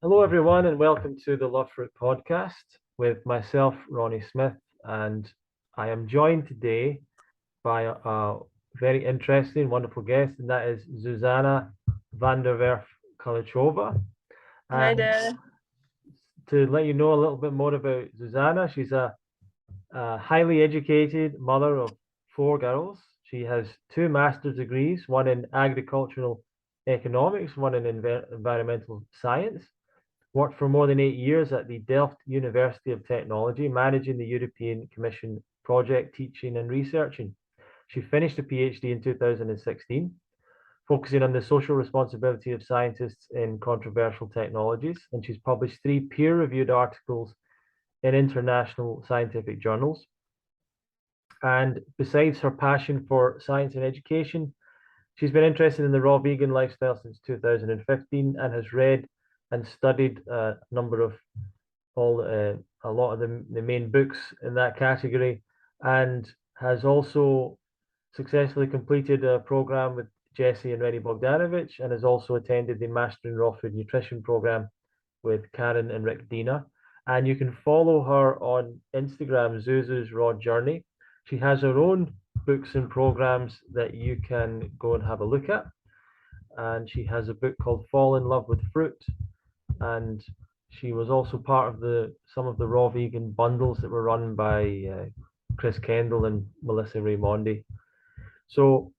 Hello, everyone, and welcome to the Love Fruit podcast with myself, Ronnie Smith, and I am joined today by a very interesting, wonderful guest, and that is Zuzana van der Werf Kulichova. Hi And there. to let you know a little bit more about Zuzana, she's a highly educated mother of four girls. She has two master's degrees, one in agricultural economics, one in environmental science. Worked for more than 8 years at the Delft University of Technology, managing the European Commission project, teaching and researching. She finished a Ph.D. in 2016, focusing on the social responsibility of scientists in controversial technologies, and she's published three peer-reviewed articles in international scientific journals. And besides her passion for science and education, she's been interested in the raw vegan lifestyle since 2015 and has read and studied a number of a lot of the main books in that category, and has also successfully completed a program with Jesse and Rennie Bogdanovich, and has also attended the Mastering Raw Food Nutrition program with Karen and Rick Dina. And you can follow her on Instagram, Zuzu's Raw Journey. She has her own books and programs that you can go and have a look at. And she has a book called Fall in Love with Fruit, and she was also part of the some of the raw vegan bundles that were run by Chris Kendall and Melissa Raimondi. So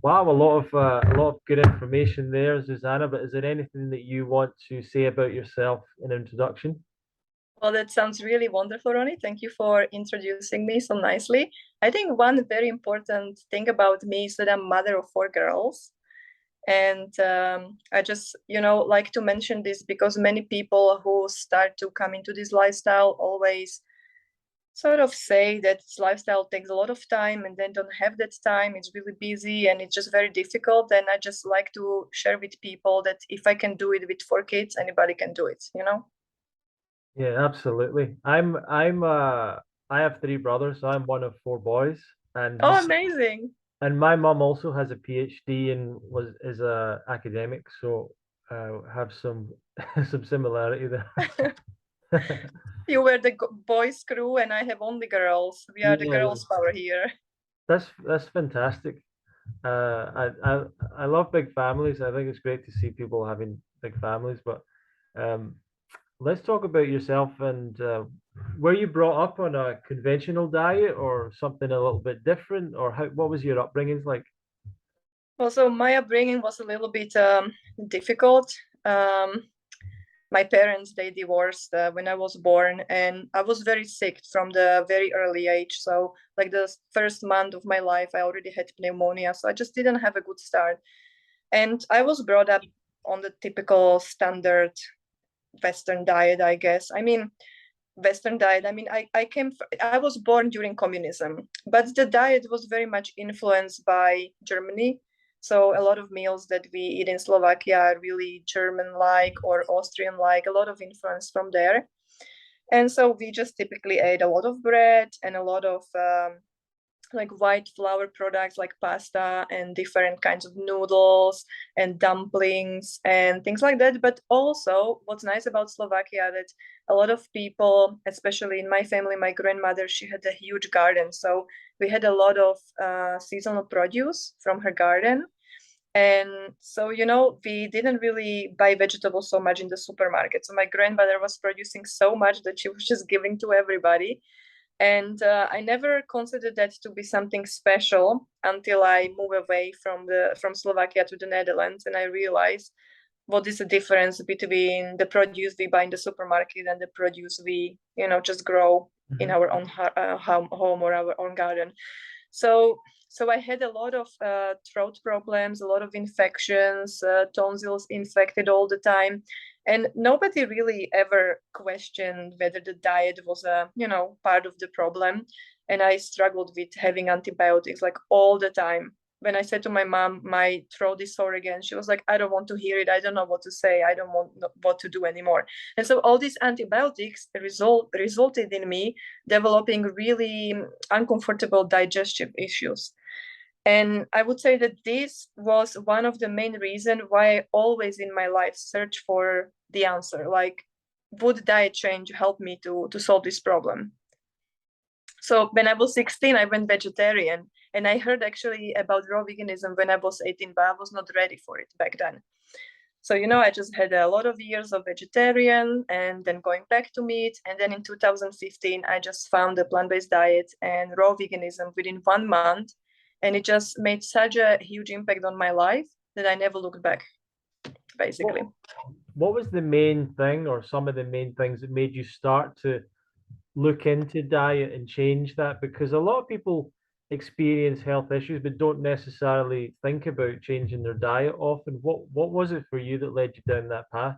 wow, a lot of good information there, Susanna. But is there anything that you want to say about yourself in introduction? Well, that sounds really wonderful, Ronnie. Thank you for introducing me so nicely. I think one very important thing about me is that I'm mother of four girls. And I just, like to mention this because many people who start to come into this lifestyle always sort of say that this lifestyle takes a lot of time and then don't have that time. It's really busy and it's just very difficult. And I just like to share with people that if I can do it with four kids, anybody can do it. Yeah, absolutely. I have three brothers, so I'm one of four boys, and Oh, amazing. and my mom also has a PhD and was is a academic, so have some some similarity there. You were the boys crew and I have only girls. We are the Yeah, girls power here. that's fantastic. I love big families. I think it's great to see people having big families. But um, let's talk about yourself and were you brought up on a conventional diet or something a little bit different, or how what was your upbringing like? Also, my upbringing was a little bit difficult. Um, my parents, they divorced when I was born, and I was very sick from the very early age. So like the first month of my life, I already had pneumonia, so I just didn't have a good start. And I was brought up on the typical standard Western diet, I guess. I mean, Western diet. I mean, I was born during communism, but the diet was very much influenced by Germany. So a lot of meals that we eat in Slovakia are really German-like or Austrian-like, a lot of influence from there. And so we just typically ate a lot of bread and a lot of like white flour products like pasta and different kinds of noodles and dumplings and things like that. But also, what's nice about Slovakia that a lot of people, especially in my family, my grandmother, she had a huge garden, so we had a lot of seasonal produce from her garden. And so, we didn't really buy vegetables so much in the supermarket. So my grandmother was producing so much that she was just giving to everybody. And I never considered that to be something special until I moved away from Slovakia to the Netherlands, and I realized what is the difference between the produce we buy in the supermarket and the produce we just grow in Mhm. our own home or our own garden. So I had a lot of throat problems, a lot of infections, tonsils infected all the time, and nobody really ever questioned whether the diet was a part of the problem. And I struggled with having antibiotics like all the time. When I said to my mom, my throat is sore again, she was like, I don't want to hear it. I don't know what to say. I don't want what to do anymore. And so all these antibiotics resulted in me developing really uncomfortable digestive issues. And I would say that this was one of the main reasons why I always in my life search for the answer. Like, would diet change help me to solve this problem? So when I was 16, I went vegetarian, and I heard actually about raw veganism when I was 18, but I was not ready for it back then. So, I just had a lot of years of vegetarian and then going back to meat. And then in 2015, I just found a plant-based diet and raw veganism within 1 month. And it just made such a huge impact on my life that I never looked back, basically. What was the main thing, or some of the main things that made you start to look into diet and change that? Because a lot of people experience health issues but don't necessarily think about changing their diet often. What was it for you that led you down that path?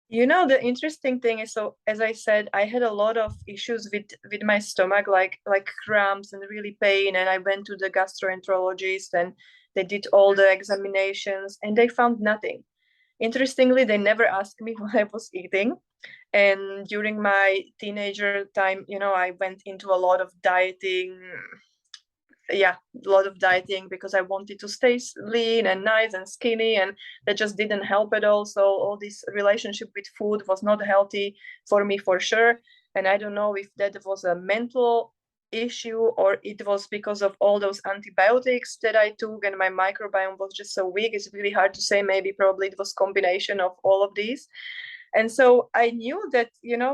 The interesting thing is, so as I said, I had a lot of issues with my stomach, like cramps and really pain, and I went to the gastroenterologist, and they did all the examinations, and they found nothing. Interestingly, they never asked me what I was eating. And during my teenager time, I went into a lot of dieting. Yeah, a lot of dieting because I wanted to stay lean and nice and skinny, and that just didn't help at all. So all this relationship with food was not healthy for me, for sure. And I don't know if that was a mental issue or it was because of all those antibiotics that I took and my microbiome was just so weak. It's really hard to say. Maybe probably it was combination of all of these. And so I knew that,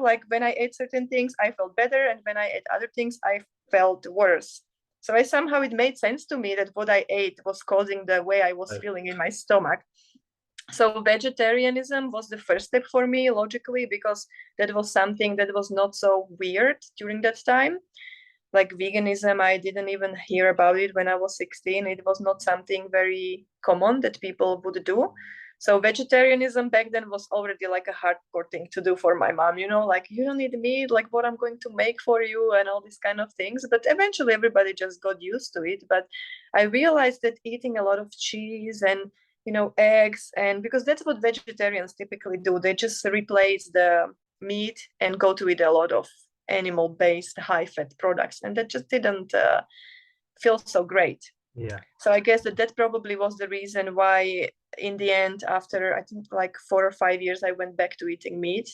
like when I ate certain things, I felt better. And when I ate other things, I felt worse. So it made sense to me that what I ate was causing the way I was feeling in my stomach. So vegetarianism was the first step for me, logically, because that was something that was not so weird during that time. Like veganism, I didn't even hear about it when I was 16. It was not something very common that people would do. So vegetarianism back then was already like a hardcore thing to do for my mom, like you don't need meat, like what I'm going to make for you and all these kind of things. But eventually everybody just got used to it. But I realized that eating a lot of cheese and eggs, and because that's what vegetarians typically do, they just replace the meat and go to eat a lot of animal-based high-fat products, and that just didn't feel so great. Yeah. So I guess that probably was the reason why in the end, after I think like 4 or 5 years, I went back to eating meat.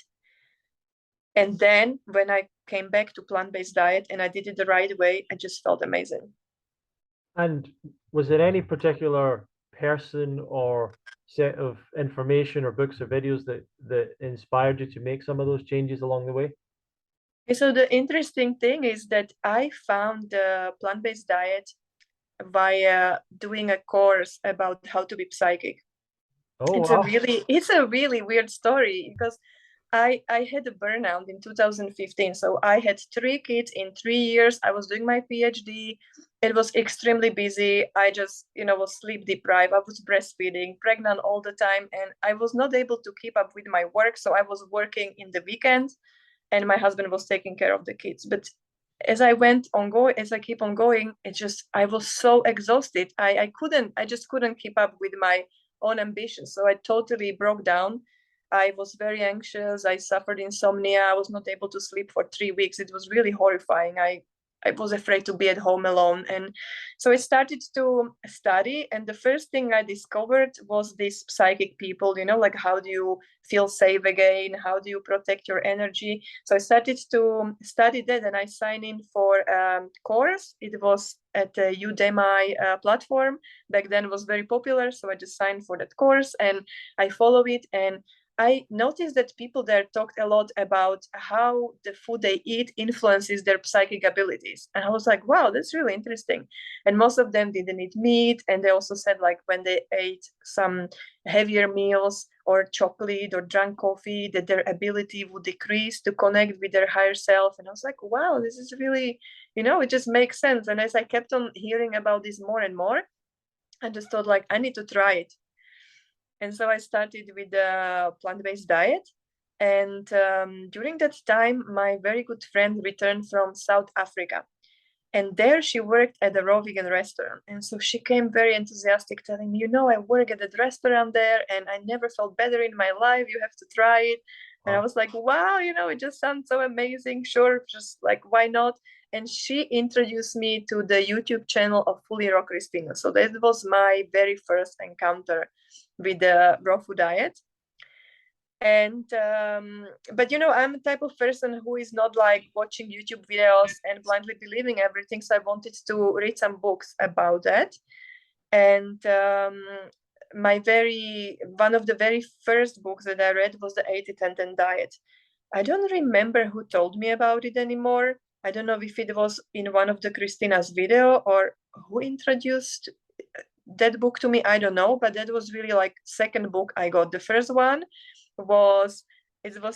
And then when I came back to plant-based diet and I did it the right way, I just felt amazing. And was there any particular person or set of information or books or videos that inspired you to make some of those changes along the way? So the interesting thing is that I found the plant-based diet via doing a course about how to be psychic. Oh, It's wow. it's a really weird story because I had a burnout in 2015. So I had 3 kids in 3 years. I was doing my PhD. It was extremely busy. I just, was sleep deprived. I was breastfeeding, pregnant all the time, and I was not able to keep up with my work. So I was working in the weekends, and my husband was taking care of the kids. But as I keep on going, I was so exhausted. I just couldn't keep up with my own ambitions. So I totally broke down. I was very anxious. I suffered insomnia. I was not able to sleep for 3 weeks. It was really horrifying. I was afraid to be at home alone. And so I started to study. And the first thing I discovered was these psychic people, like how do you feel safe again? How do you protect your energy? So I started to study that, and I signed in for a course. It was at the Udemy platform. Back then it was very popular. So I just signed for that course and I follow it. And I noticed that people there talked a lot about how the food they eat influences their psychic abilities. And I was like, wow, that's really interesting. And most of them didn't eat meat. And they also said, like, when they ate some heavier meals or chocolate or drank coffee, that their ability would decrease to connect with their higher self. And I was like, wow, this is really, it just makes sense. And as I kept on hearing about this more and more, I just thought, like, I need to try it. And so I started with the plant-based diet. And during that time, my very good friend returned from South Africa. And there she worked at a raw vegan restaurant. And so she came very enthusiastic, telling me, I work at that restaurant there and I never felt better in my life. You have to try it. And I was like, wow, it just sounds so amazing. Sure, just like, why not? And she introduced me to the YouTube channel of Fully Raw Christina. So that was my very first encounter with the raw food diet. And but I'm a type of person who is not like watching YouTube videos and blindly believing everything. So I wanted to read some books about that. And one of the very first books that I read was the 80-10-10 diet. I don't remember who told me about it anymore. I don't know if it was in one of the Christina's video or who introduced that book to me. I don't know, but that was really like second book I got. The first one was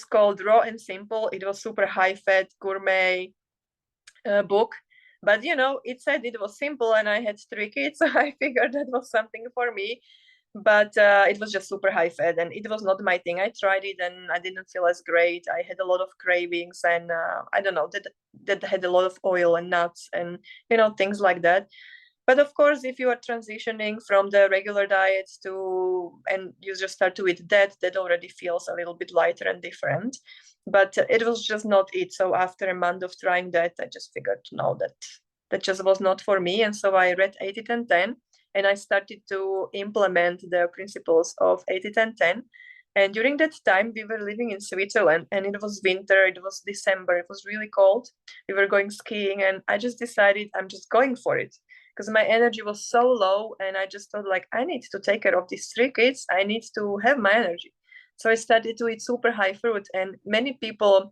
called Raw and Simple. It was super high fat gourmet book, but it said it was simple, and I had 3 kids, so I figured that was something for me. But it was just super high fat, and it was not my thing. I tried it, and I didn't feel as great. I had a lot of cravings, and I don't know, that had a lot of oil and nuts and things like that. But of course, if you are transitioning from the regular diet and you just start to eat that already feels a little bit lighter and different. But it was just not it. So after a month of trying that, I just figured, no, that just was not for me. And so I read 80-10-10, and I started to implement the principles of 80-10-10. And during that time, we were living in Switzerland, and it was winter, it was December, it was really cold. We were going skiing, and I just decided I'm just going for it because my energy was so low, and I just thought, like, I need to take care of these 3 kids. I need to have my energy. So I started to eat super high fruit, and many people,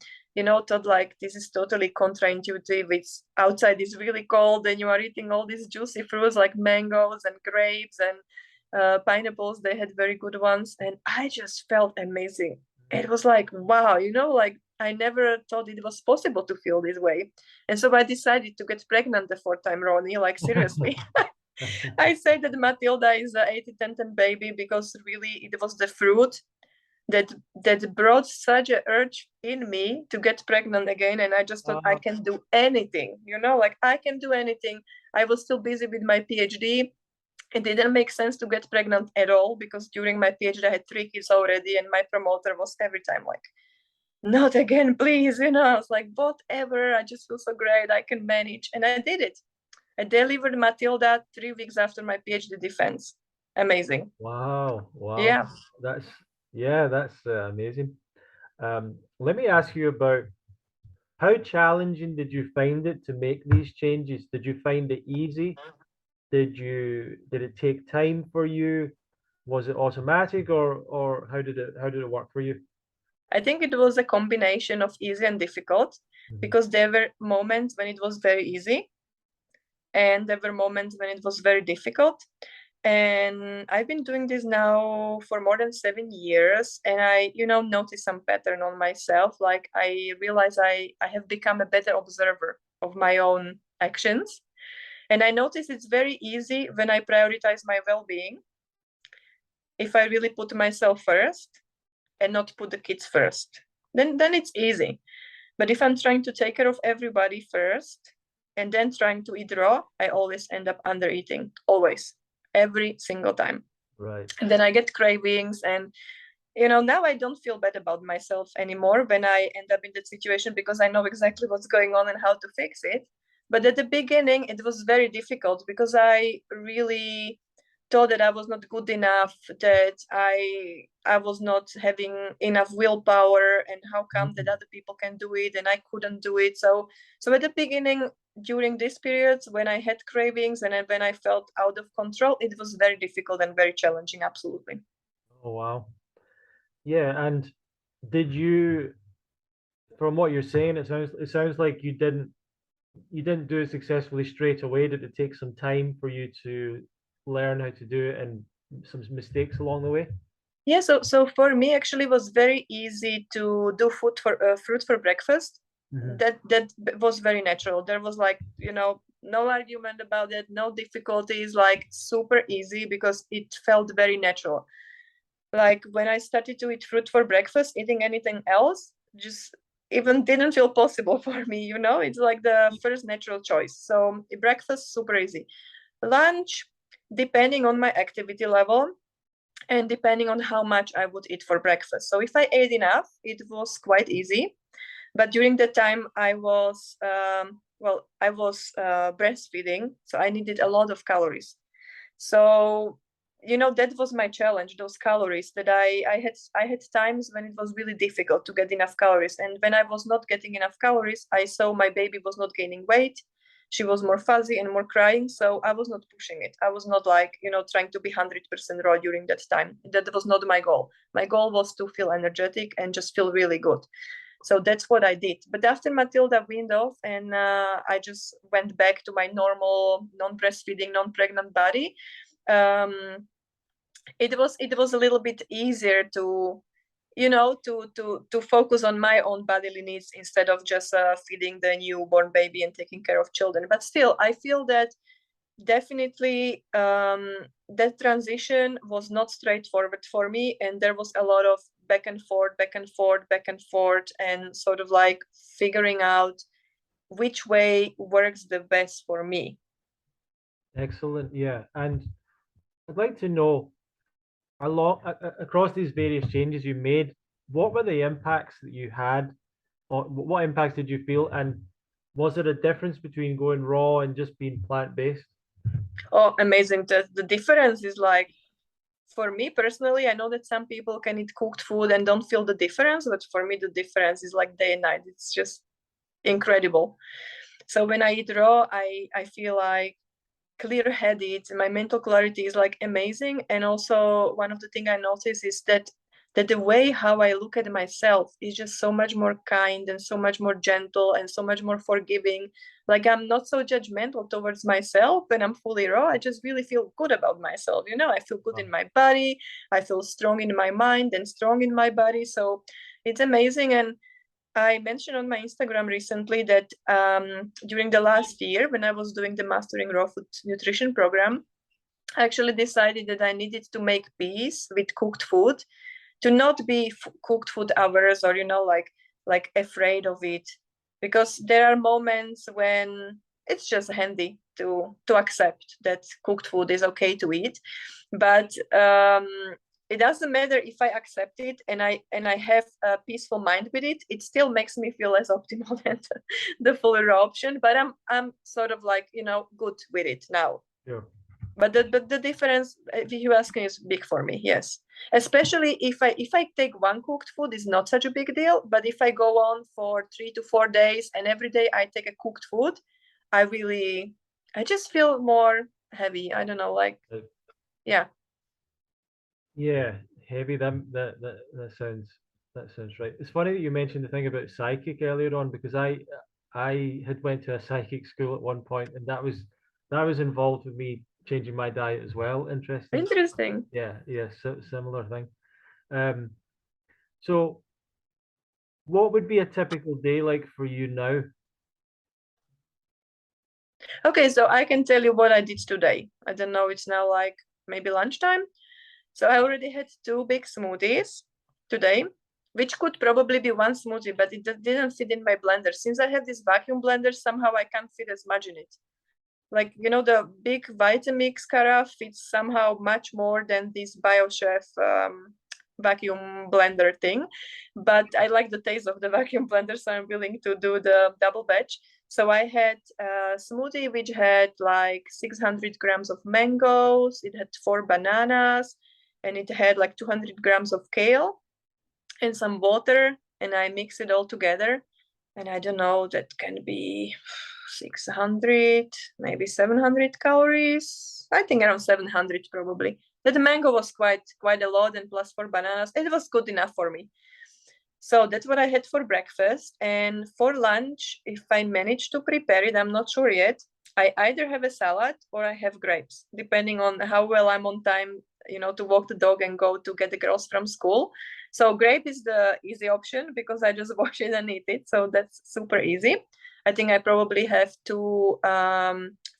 thought like this is totally counterintuitive. It's outside is really cold, and you are eating all these juicy fruits like mangoes and grapes and pineapples. They had very good ones, and I just felt amazing. It was like, wow, like I never thought it was possible to feel this way. And so I decided to get pregnant the 4th time, Ronnie, like seriously. I say that Matilda is the 80-10-10 baby because really it was the fruit that brought such an urge in me to get pregnant again. And I just thought I can do anything, like I can do anything. I was still busy with my PhD. It didn't make sense to get pregnant at all because during my PhD I had 3 kids already, and my promoter was every time like, not again, please. I was like, whatever, I just feel so great, I can manage. And I did it. I delivered Matilda 3 weeks after my PhD defense. Amazing. Wow. Yeah. That's amazing. Let me ask you about how challenging did you find it to make these changes? Did you find it easy? Did it take time for you? Was it automatic, or how did it work for you? I think it was a combination of easy and difficult because there were moments when it was very easy and there were moments when it was very difficult. And I've been doing this now for more than 7 years, and I notice some pattern on myself. Like I realize I have become a better observer of my own actions, and I notice it's very easy when I prioritize my well-being, if I really put myself first and not put the kids first, then it's easy. But if I'm trying to take care of everybody first and then trying to eat raw, I always end up under eating, always, every single time. Right. And then I get cravings, and now I don't feel bad about myself anymore when I end up in that situation because I know exactly what's going on and how to fix it. But at the beginning, it was very difficult because I really thought that I was not good enough, that I was not having enough willpower, and how come that other people can do it and I couldn't do it. So at the beginning, during these periods when I had cravings and when I felt out of control, it was very difficult and very challenging, absolutely. Oh wow. Yeah, and did you, from what you're saying, it sounds like you didn't do it successfully straight away. Did it take some time for you to learn how to do it and some mistakes along the way? Yeah, so for me actually it was very easy to do fruit for breakfast. That was very natural. There was like, no argument about it, no difficulties, like super easy because it felt very natural. Like when I started to eat fruit for breakfast, eating anything else just even didn't feel possible for me. It's like the first natural choice. So breakfast, super easy. Lunch, depending on my activity level and depending on how much I would eat for breakfast. So if I ate enough, it was quite easy. But during the time I was, breastfeeding, so I needed a lot of calories. So that was my challenge, those calories that I had times when it was really difficult to get enough calories. And when I was not getting enough calories, I saw my baby was not gaining weight. She was more fuzzy and more crying. So I was not pushing it. I was not like, trying to be 100% raw during that time. That was not my goal. My goal was to feel energetic and just feel really good. So that's what I did. But after Matilda weaned off and I just went back to my normal non-breastfeeding, non-pregnant body, it was a little bit easier to to focus on my own bodily needs instead of just feeding the newborn baby and taking care of children. But still, I feel that definitely that transition was not straightforward for me, and there was a lot of back and forth, and sort of like figuring out which way works the best for me. Excellent. Yeah. And I'd like to know across these various changes you made, what were the impacts that you had, or what impacts did you feel? And was there a difference between going raw and just being plant-based? Oh, amazing. The difference is like, for me personally, I know that some people can eat cooked food and don't feel the difference, but for me, the difference is like day and night. It's just incredible. So when I eat raw, I feel like clear-headed. My mental clarity is like amazing. And also one of the things I notice is that the way how I look at myself is just so much more kind and so much more gentle and so much more forgiving. Like I'm not so judgmental towards myself when I'm fully raw. I just really feel good about myself. I feel good in my body. I feel strong in my mind and strong in my body. So it's amazing. And I mentioned on my Instagram recently that during the last year, when I was doing the Mastering Raw Food Nutrition program, I actually decided that I needed to make peace with cooked food, to not be cooked food averse or like afraid of it, because there are moments when it's just handy to accept that cooked food is okay to eat, but it doesn't matter if I accept it and I have a peaceful mind with it. It still makes me feel less optimal than the full raw option, but I'm sort of like good with it now. Yeah. But the difference, if you ask me, is big for me. Yes, especially if I take one cooked food, is not such a big deal. But if I go on for 3 to 4 days and every day I take a cooked food, I just feel more heavy. I don't know, like yeah. Yeah, heavy. That sounds right. It's funny that you mentioned the thing about psychic earlier on, because I had went to a psychic school at one point, and that was involved with me changing my diet as well. Interesting. Yeah, so similar thing. So what would be a typical day like for you now? Okay, so I can tell you what I did today. I don't know, it's now like maybe lunchtime. So I already had 2 big smoothies today, which could probably be one smoothie, but it didn't fit in my blender. Since I have this vacuum blender, somehow I can't fit as much in it. Like, the big Vitamix carafe fits somehow much more than this BioChef vacuum blender thing. But I like the taste of the vacuum blender, so I'm willing to do the double batch. So I had a smoothie which had like 600 grams of mangoes, it had 4 bananas, and it had like 200 grams of kale and some water, and I mix it all together. And I don't know, that can be 600, maybe 700 calories. I think around 700 probably. The mango was quite a lot, and plus 4 bananas. It was good enough for me. So that's what I had for breakfast. And for lunch, if I manage to prepare it, I'm not sure yet. I either have a salad or I have grapes, depending on how well I'm on time, to walk the dog and go to get the girls from school. So grape is the easy option because I just wash it and eat it. So that's super easy. I think I probably have 2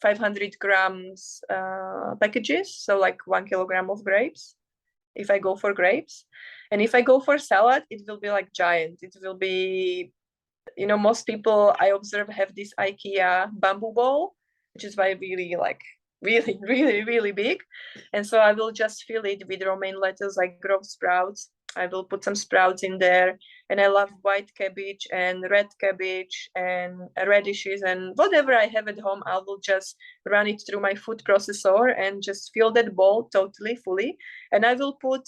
500 grams packages, so like 1 kilogram of grapes if I go for grapes. And if I go for salad, it will be like giant. It will be, most people I observe have this IKEA bamboo bowl, which is why really like really, really, really big. And so I will just fill it with romaine lettuce, like grove sprouts. I will put some sprouts in there. And I love white cabbage and red cabbage and radishes and whatever I have at home. I will just run it through my food processor and just fill that bowl totally fully. And I will put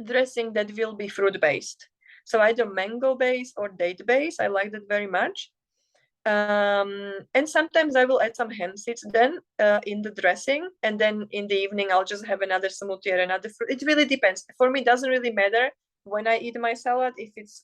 dressing that will be fruit based. So either mango based or date based. I like that very much. And sometimes I will add some hemp seeds then in the dressing, and then in the evening I'll just have another smoothie or another fruit. It really depends. For me, it doesn't really matter when I eat my salad, if it's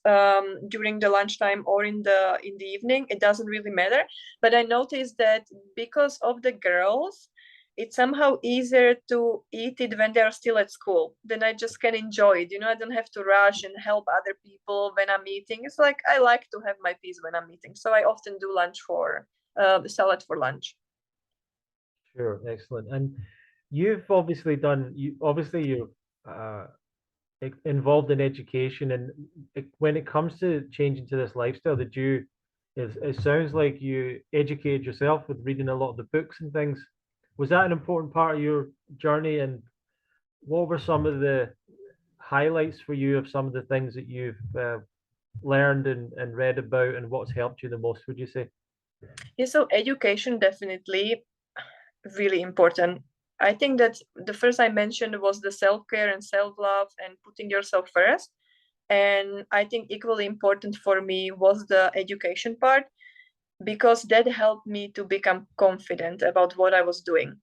during the lunchtime or in the evening. It doesn't really matter. But I noticed that because of the girls, it's somehow easier to eat it when they are still at school. Then I just can enjoy it. I don't have to rush and help other people when I'm eating. It's like I like to have my peace when I'm eating. So I often do salad for lunch. Sure, excellent. And you've obviously you're involved in education, and when it comes to changing to this lifestyle, it sounds like you educated yourself with reading a lot of the books and things. Was that an important part of your journey? And what were some of the highlights for you of some of the things that you've learned and read about, and what's helped you the most, would you say? Yeah, so education definitely really important. I think that the first I mentioned was the self-care and self-love and putting yourself first. And I think equally important for me was the education part, because that helped me to become confident about what I was doing.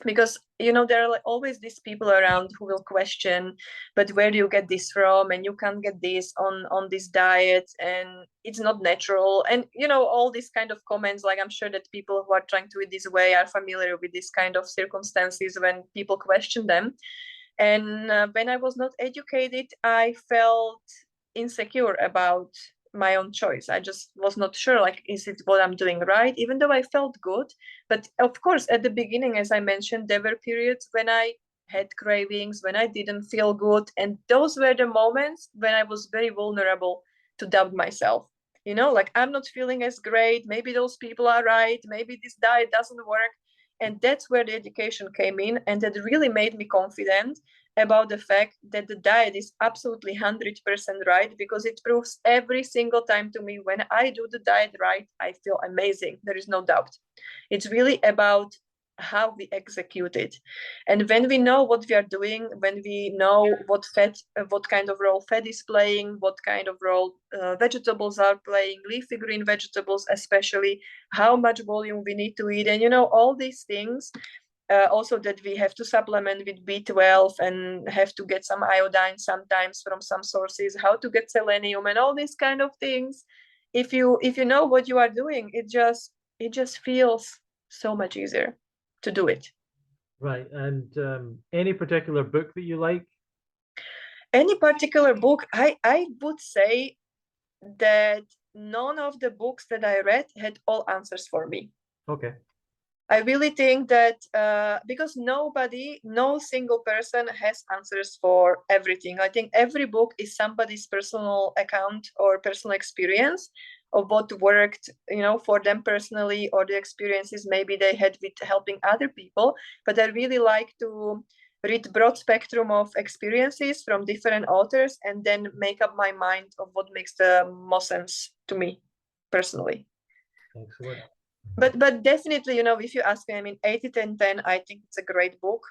Because there are always these people around who will question, but where do you get this from, and you can't get this on this diet, and it's not natural, and all these kind of comments. Like, I'm sure that people who are trying to eat this way are familiar with this kind of circumstances when people question them. And when I was not educated, I felt insecure about my own choice. I just was not sure, like, is it what I'm doing right? Even though I felt good. But of course, at the beginning, as I mentioned, there were periods when I had cravings, when I didn't feel good. And those were the moments when I was very vulnerable to doubt myself. Like, I'm not feeling as great. Maybe those people are right. Maybe this diet doesn't work. And that's where the education came in. And that really made me confident about the fact that the diet is absolutely 100% right, because it proves every single time to me, when I do the diet right, I feel amazing. There is no doubt. It's really about how we execute it. And when we know what we are doing, when we know what kind of role fat is playing, what kind of role vegetables are playing, leafy green vegetables especially, how much volume we need to eat, and all these things. Also, that we have to supplement with B12 and have to get some iodine sometimes from some sources, how to get selenium and all these kind of things. If you know what you are doing, it just feels so much easier to do it. Right. And any particular book that you like? Any particular book? I would say that none of the books that I read had all answers for me. Okay. I really think that because no single person has answers for everything. I think every book is somebody's personal account or personal experience of what worked, for them personally, or the experiences maybe they had with helping other people. But I really like to read broad spectrum of experiences from different authors and then make up my mind of what makes the most sense to me personally. Excellent. But definitely, if you ask me, I mean, 80 10 10, I think it's a great book.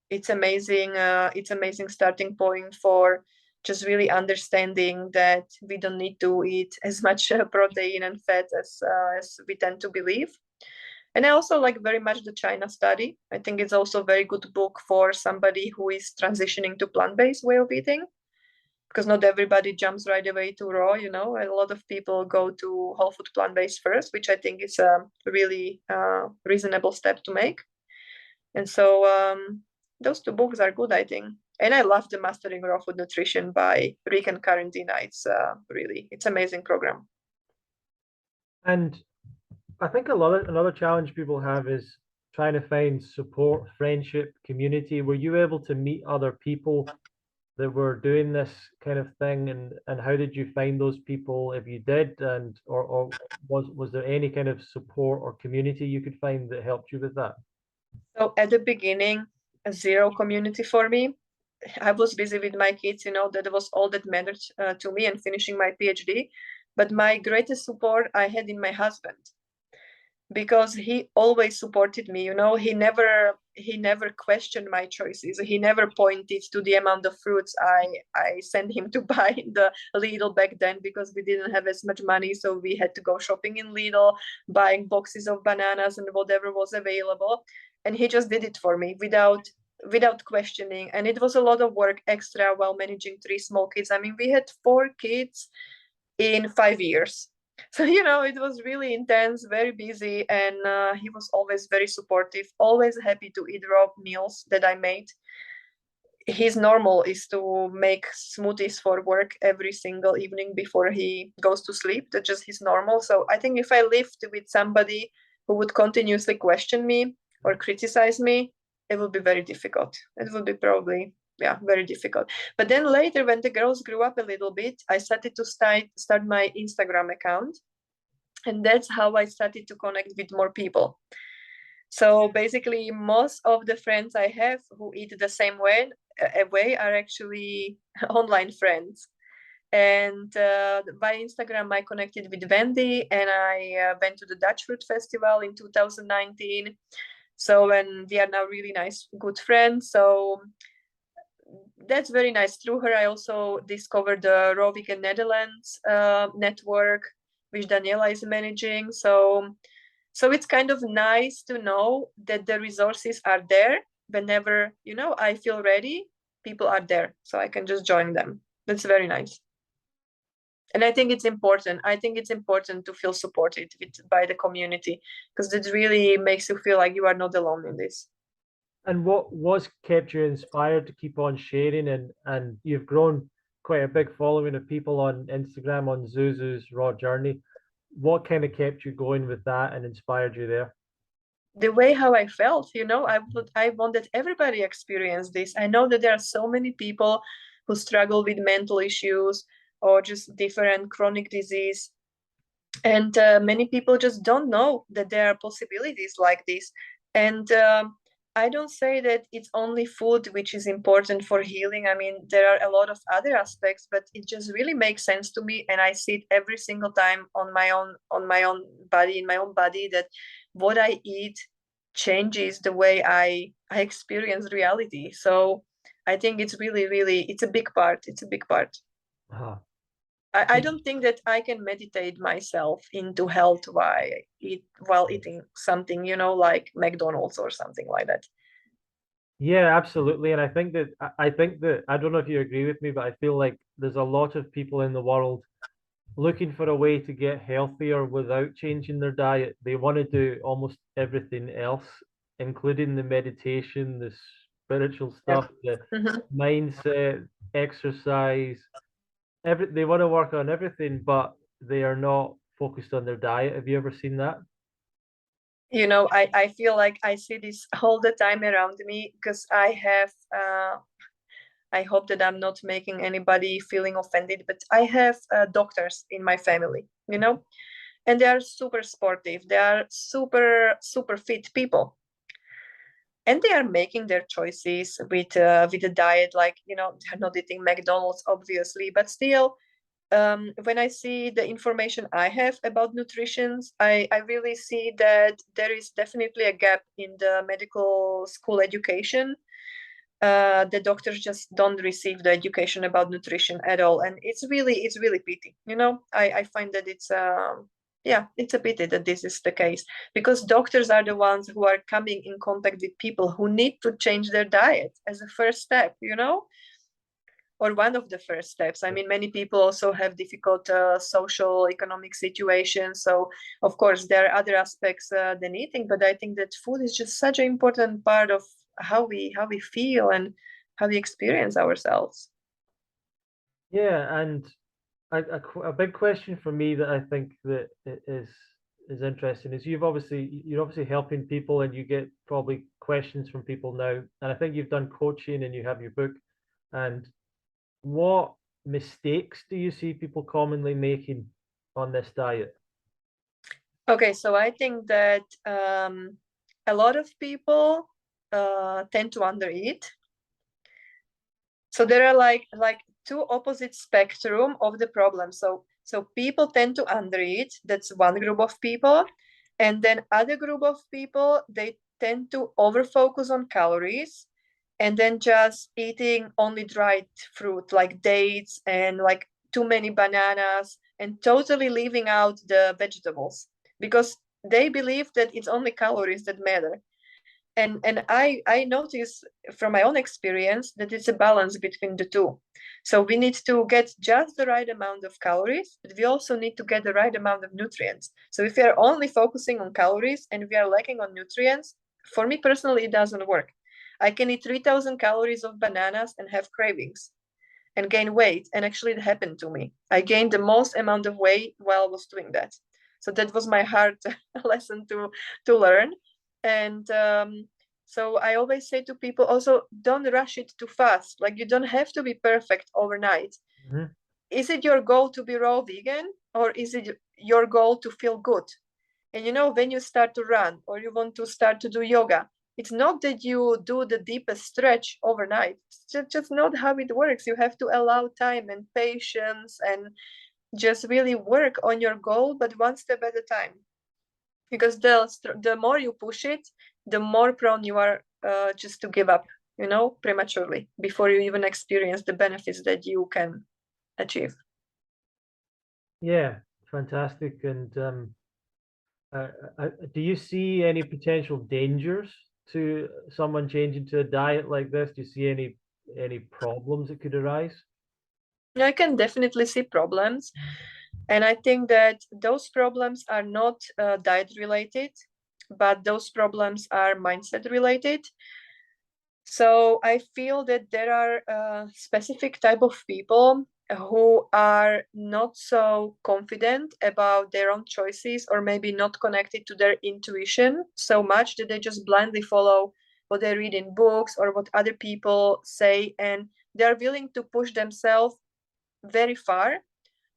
It's amazing. It's amazing starting point for just really understanding that we don't need to eat as much protein and fat as we tend to believe. And I also like very much the China study. I think it's also a very good book for somebody who is transitioning to plant-based way of eating, because not everybody jumps right away to raw. A lot of people go to whole food plant-based first, which I think is a really reasonable step to make. And so those two books are good, I think. And I love the Mastering Raw Food Nutrition by Rick and Karentina. It's amazing program. And I think another challenge people have is trying to find support, friendship, community. Were you able to meet other people that were doing this kind of thing, and how did you find those people, if you did, and or was there any kind of support or community you could find that helped you with that? So at the beginning, zero community for me. I was busy with my kids, that was all that mattered to me, and finishing my PhD. But my greatest support I had in my husband, because he always supported me. He never questioned my choices. He never pointed to the amount of fruits I sent him to buy in the Lidl back then, because we didn't have as much money, so we had to go shopping in Lidl, buying boxes of bananas and whatever was available. And he just did it for me without questioning. And it was a lot of work extra while managing 3 small kids. I mean, we had 4 kids in 5 years. So, it was really intense, very busy, and he was always very supportive, always happy to eat raw meals that I made. His normal is to make smoothies for work every single evening before he goes to sleep. That's just his normal. So I think if I lived with somebody who would continuously question me or criticize me, it would be very difficult. It would be probably, yeah, very difficult. But then later, when the girls grew up a little bit, I started to start my Instagram account. And that's how I started to connect with more people. So basically, most of the friends I have who eat the same way are actually online friends. And by Instagram, I connected with Wendy, and I went to the Dutch Fruit Festival in 2019. So, and we are now really nice, good friends. So that's very nice. Through her, I also discovered the Raw Vegan Netherlands network, which Daniela is managing. So it's kind of nice to know that the resources are there whenever, I feel ready, people are there, so I can just join them. That's very nice. And I think it's important. I think it's important to feel supported by the community, because it really makes you feel like you are not alone in this. And what's kept you inspired to keep on sharing? And you've grown quite a big following of people on Instagram on Zuzu's Raw Journey. What kind of kept you going with that and inspired you there? The way how I felt, I want that everybody experience this. I know that there are so many people who struggle with mental issues or just different chronic disease. And many people just don't know that there are possibilities like this. And I don't say that it's only food which is important for healing. I mean, there are a lot of other aspects, but it just really makes sense to me, and I see it every single time on my own body, in my own body, that what I eat changes the way I experience reality. So I think it's really, really, it's a big part. It's a big part. Ah, I don't think that I can meditate myself into health while eating something, like McDonald's or something like that. yeah, absolutely. And I think that I don't know if you agree with me, but I feel like there's a lot of people in the world looking for a way to get healthier without changing their diet. They want to do almost everything else, including the meditation, the spiritual Yeah. stuff, the Mhm. mindset, exercise. They want to work on everything, but they are not focused on their diet. Have you ever seen that? I feel like I see this all the time around me, because I hope that I'm not making anybody feeling offended, but I have doctors in my family, and they are super sportive. They are super, super fit people. And they are making their choices with a diet, like, they're not eating McDonald's, obviously, but still, when I see the information I have about nutrition, I really see that there is definitely a gap in the medical school education. The doctors just don't receive the education about nutrition at all, and it's really pity. I find that it's a pity that this is the case, because doctors are the ones who are coming in contact with people who need to change their diet as a first step, or one of the first steps. I mean, many people also have difficult social economic situations. So, of course, there are other aspects than eating, but I think that food is just such an important part of how we feel and how we experience ourselves. Yeah, and a big question for me that I think that is interesting is you're obviously helping people and you get probably questions from people now, and I think you've done coaching and you have your book. And what mistakes do you see people commonly making on this diet? Okay, so I think that a lot of people tend to undereat. So there are like two opposite spectrum of the problem. So people tend to undereat. That's one group of people. And then other group of people, they tend to overfocus on calories and then just eating only dried fruit like dates and like too many bananas and totally leaving out the vegetables because they believe that it's only calories that matter. And I notice from my own experience that it's a balance between the two. So we need to get just the right amount of calories, but we also need to get the right amount of nutrients. So if we are only focusing on calories and we are lacking on nutrients, for me personally, it doesn't work. I can eat 3,000 calories of bananas and have cravings and gain weight. And actually, it happened to me. I gained the most amount of weight while I was doing that. So that was my hard lesson to learn. And so I always say to people also, don't rush it too fast. Like you don't have to be perfect overnight. Mm-hmm. Is it your goal to be raw vegan or is it your goal to feel good? And you know, when you start to run or you want to start to do yoga, it's not that you do the deepest stretch overnight. It's just not how it works. You have to allow time and patience and just really work on your goal, but one step at a time. Because the more you push it, the more prone you are just to give up, you know, prematurely before you even experience the benefits that you can achieve. Yeah, fantastic. And do you see any potential dangers to someone changing to a diet like this? Do you see any problems that could arise? I can definitely see problems. And I think that those problems are not diet related, but those problems are mindset related. So I feel that there are specific type of people who are not so confident about their own choices or maybe not connected to their intuition so much that they just blindly follow what they read in books or what other people say, and they're willing to push themselves very far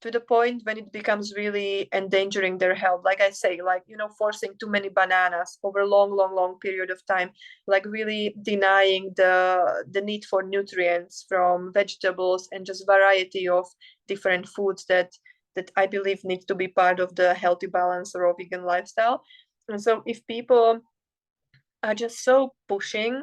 to the point when it becomes really endangering their health. Like I say, like, you know, forcing too many bananas over a long period of time, like really denying the need for nutrients from vegetables and just variety of different foods that I believe needs to be part of the healthy balance or vegan lifestyle. And so if people are just so pushing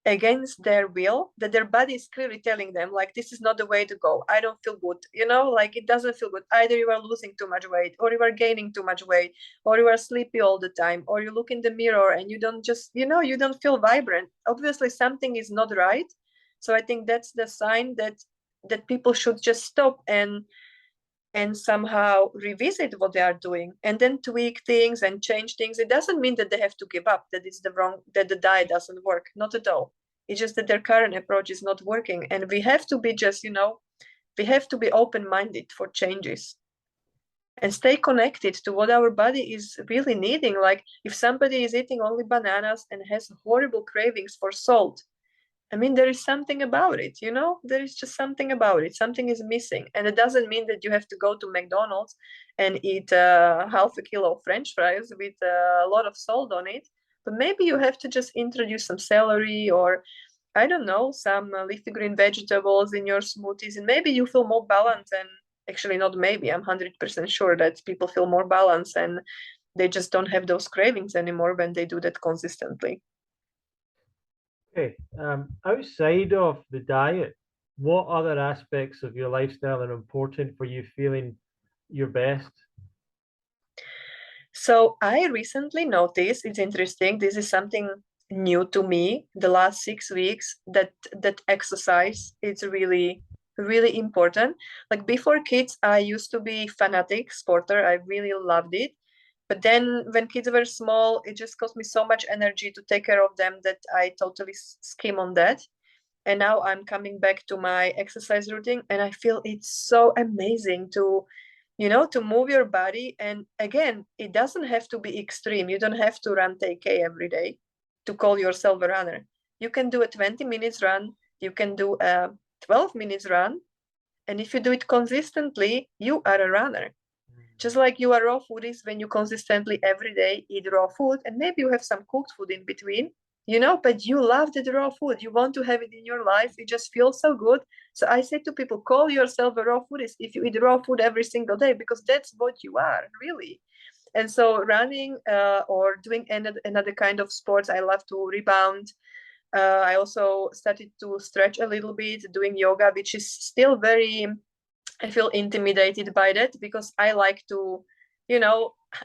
against their will, that their body is clearly telling them like, this is not the way to go, I don't feel good, you know, like it doesn't feel good. Either you are losing too much weight or you are gaining too much weight or you are sleepy all the time or you look in the mirror and you don't just, you know, you don't feel vibrant. Obviously something is not right. So I think that's the sign that people should just stop and somehow revisit what they are doing and then tweak things and change things. It doesn't mean that they have to give up, that it's the wrong, that the diet doesn't work. Not at all. It's just that their current approach is not working. And we have to be just, you know, we have to be open-minded for changes and stay connected to what our body is really needing. Like if somebody is eating only bananas and has horrible cravings for salt, I mean, there is something about it, you know, there is just something about it. Something is missing. And it doesn't mean that you have to go to McDonald's and eat half a kilo of French fries with a lot of salt on it. But maybe you have to just introduce some celery or, I don't know, some leafy green vegetables in your smoothies. And maybe you feel more balanced. And actually, not maybe, I'm 100% sure that people feel more balanced and they just don't have those cravings anymore when they do that consistently. Okay. Outside of the diet, what other aspects of your lifestyle are important for you feeling your best? So I recently noticed, it's interesting, this is something new to me the last 6 weeks, that exercise is really important. Like before kids, I used to be fanatic sporter. I really loved it. But then when kids were small, it just cost me so much energy to take care of them that I totally skim on that. And now I'm coming back to my exercise routine and I feel it's so amazing to, you know, to move your body. And again, it doesn't have to be extreme. You don't have to run 10K every day to call yourself a runner. You can do a 20 minutes run, you can do a 12 minutes run, and if you do it consistently, you are a runner. Just like you are raw foodies when you consistently every day eat raw food, and maybe you have some cooked food in between, but you love the raw food. You want to have it in your life. It just feels so good. So I say to people, call yourself a raw foodist if you eat raw food every single day, because that's what you are, really. And so running or doing another kind of sports, I love to rebound. I also started to stretch a little bit, doing yoga, which is still very, I feel intimidated by that, because I like to,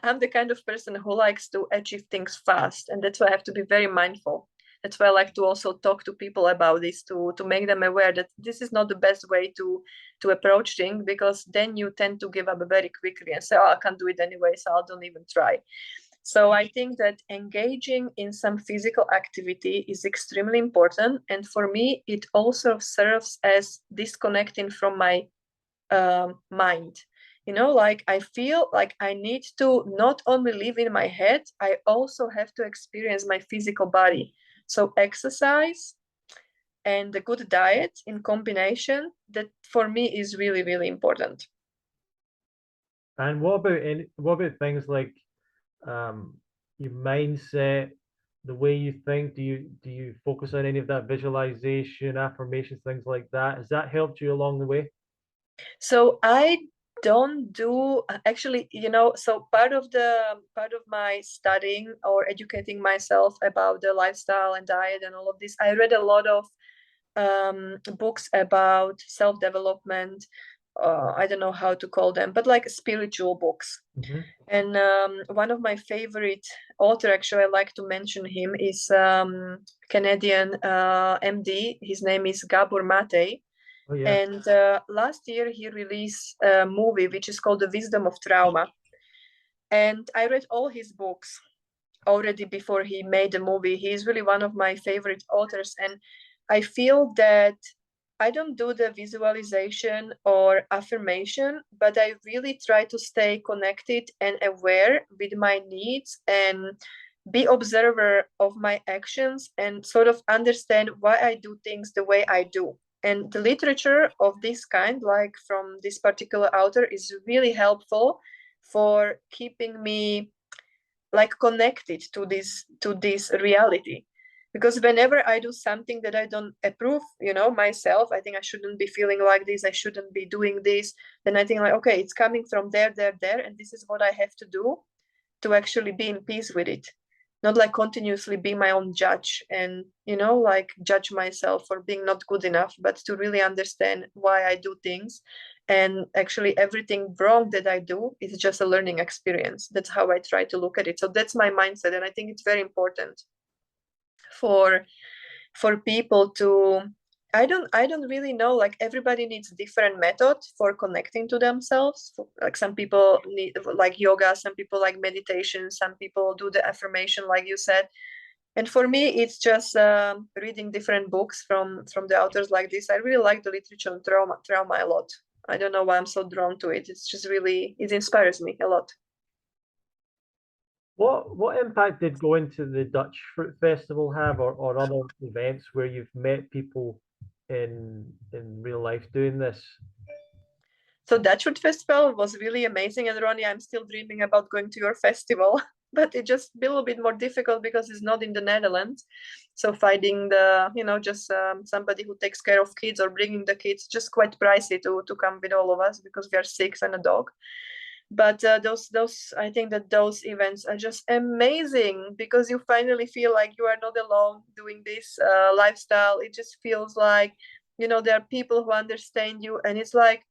I'm the kind of person who likes to achieve things fast. And that's why I have to be very mindful. That's why I like to also talk to people about this, to make them aware that this is not the best way to approach things, because then you tend to give up very quickly and say, oh, I can't do it anyway, so I don't even try. So I think that engaging in some physical activity is extremely important. And for me, it also serves as disconnecting from my mind. Like I feel like I need to not only live in my head, I also have to experience my physical body. So exercise and a good diet in combination, that for me is really, really important. And what about things like your mindset, the way you think? Do you focus on any of that visualization, affirmations, things like that? Has that helped you along the way? So I don't do actually, so part of my studying or educating myself about the lifestyle and diet and all of this, I read a lot of books about self-development. I don't know how to call them, but like spiritual books. Mm-hmm. And one of my favorite author, actually, I like to mention him, is Canadian MD. His name is Gabor Mate. Oh yeah. And last year he released a movie which is called The Wisdom of Trauma. And I read all his books already before he made the movie. He is really one of my favorite authors. And I feel that I don't do the visualization or affirmation, but I really try to stay connected and aware with my needs and be observer of my actions and sort of understand why I do things the way I do. And the literature of this kind, like from this particular author, is really helpful for keeping me like connected to this reality. Because whenever I do something that I don't approve, myself, I think I shouldn't be feeling like this, I shouldn't be doing this, then I think like, okay, it's coming from there, and this is what I have to do to actually be in peace with it. Not like continuously be my own judge and, like judge myself for being not good enough, but to really understand why I do things. And actually, everything wrong that I do is just a learning experience. That's how I try to look at it. So that's my mindset. And I think it's very important for people to, I don't really know, like everybody needs different methods for connecting to themselves. Like some people need like yoga, some people like meditation, some people do the affirmation like you said. And for me it's just reading different books from the authors like this. I really like the literature on trauma a lot. I don't know why I'm so drawn to it. It's just really, it inspires me a lot. What impact did going to the Dutch Fruit Festival have, or other events where you've met people in real life doing this? So that Food Festival was really amazing. And Ronnie, I'm still dreaming about going to your festival, but it just a little bit more difficult because it's not in the Netherlands. So finding just somebody who takes care of kids or bringing the kids, just quite pricey to come with all of us because we are six and a dog. But those I think that those events are just amazing because you finally feel like you are not alone doing this lifestyle. It just feels like there are people who understand you, and it's like,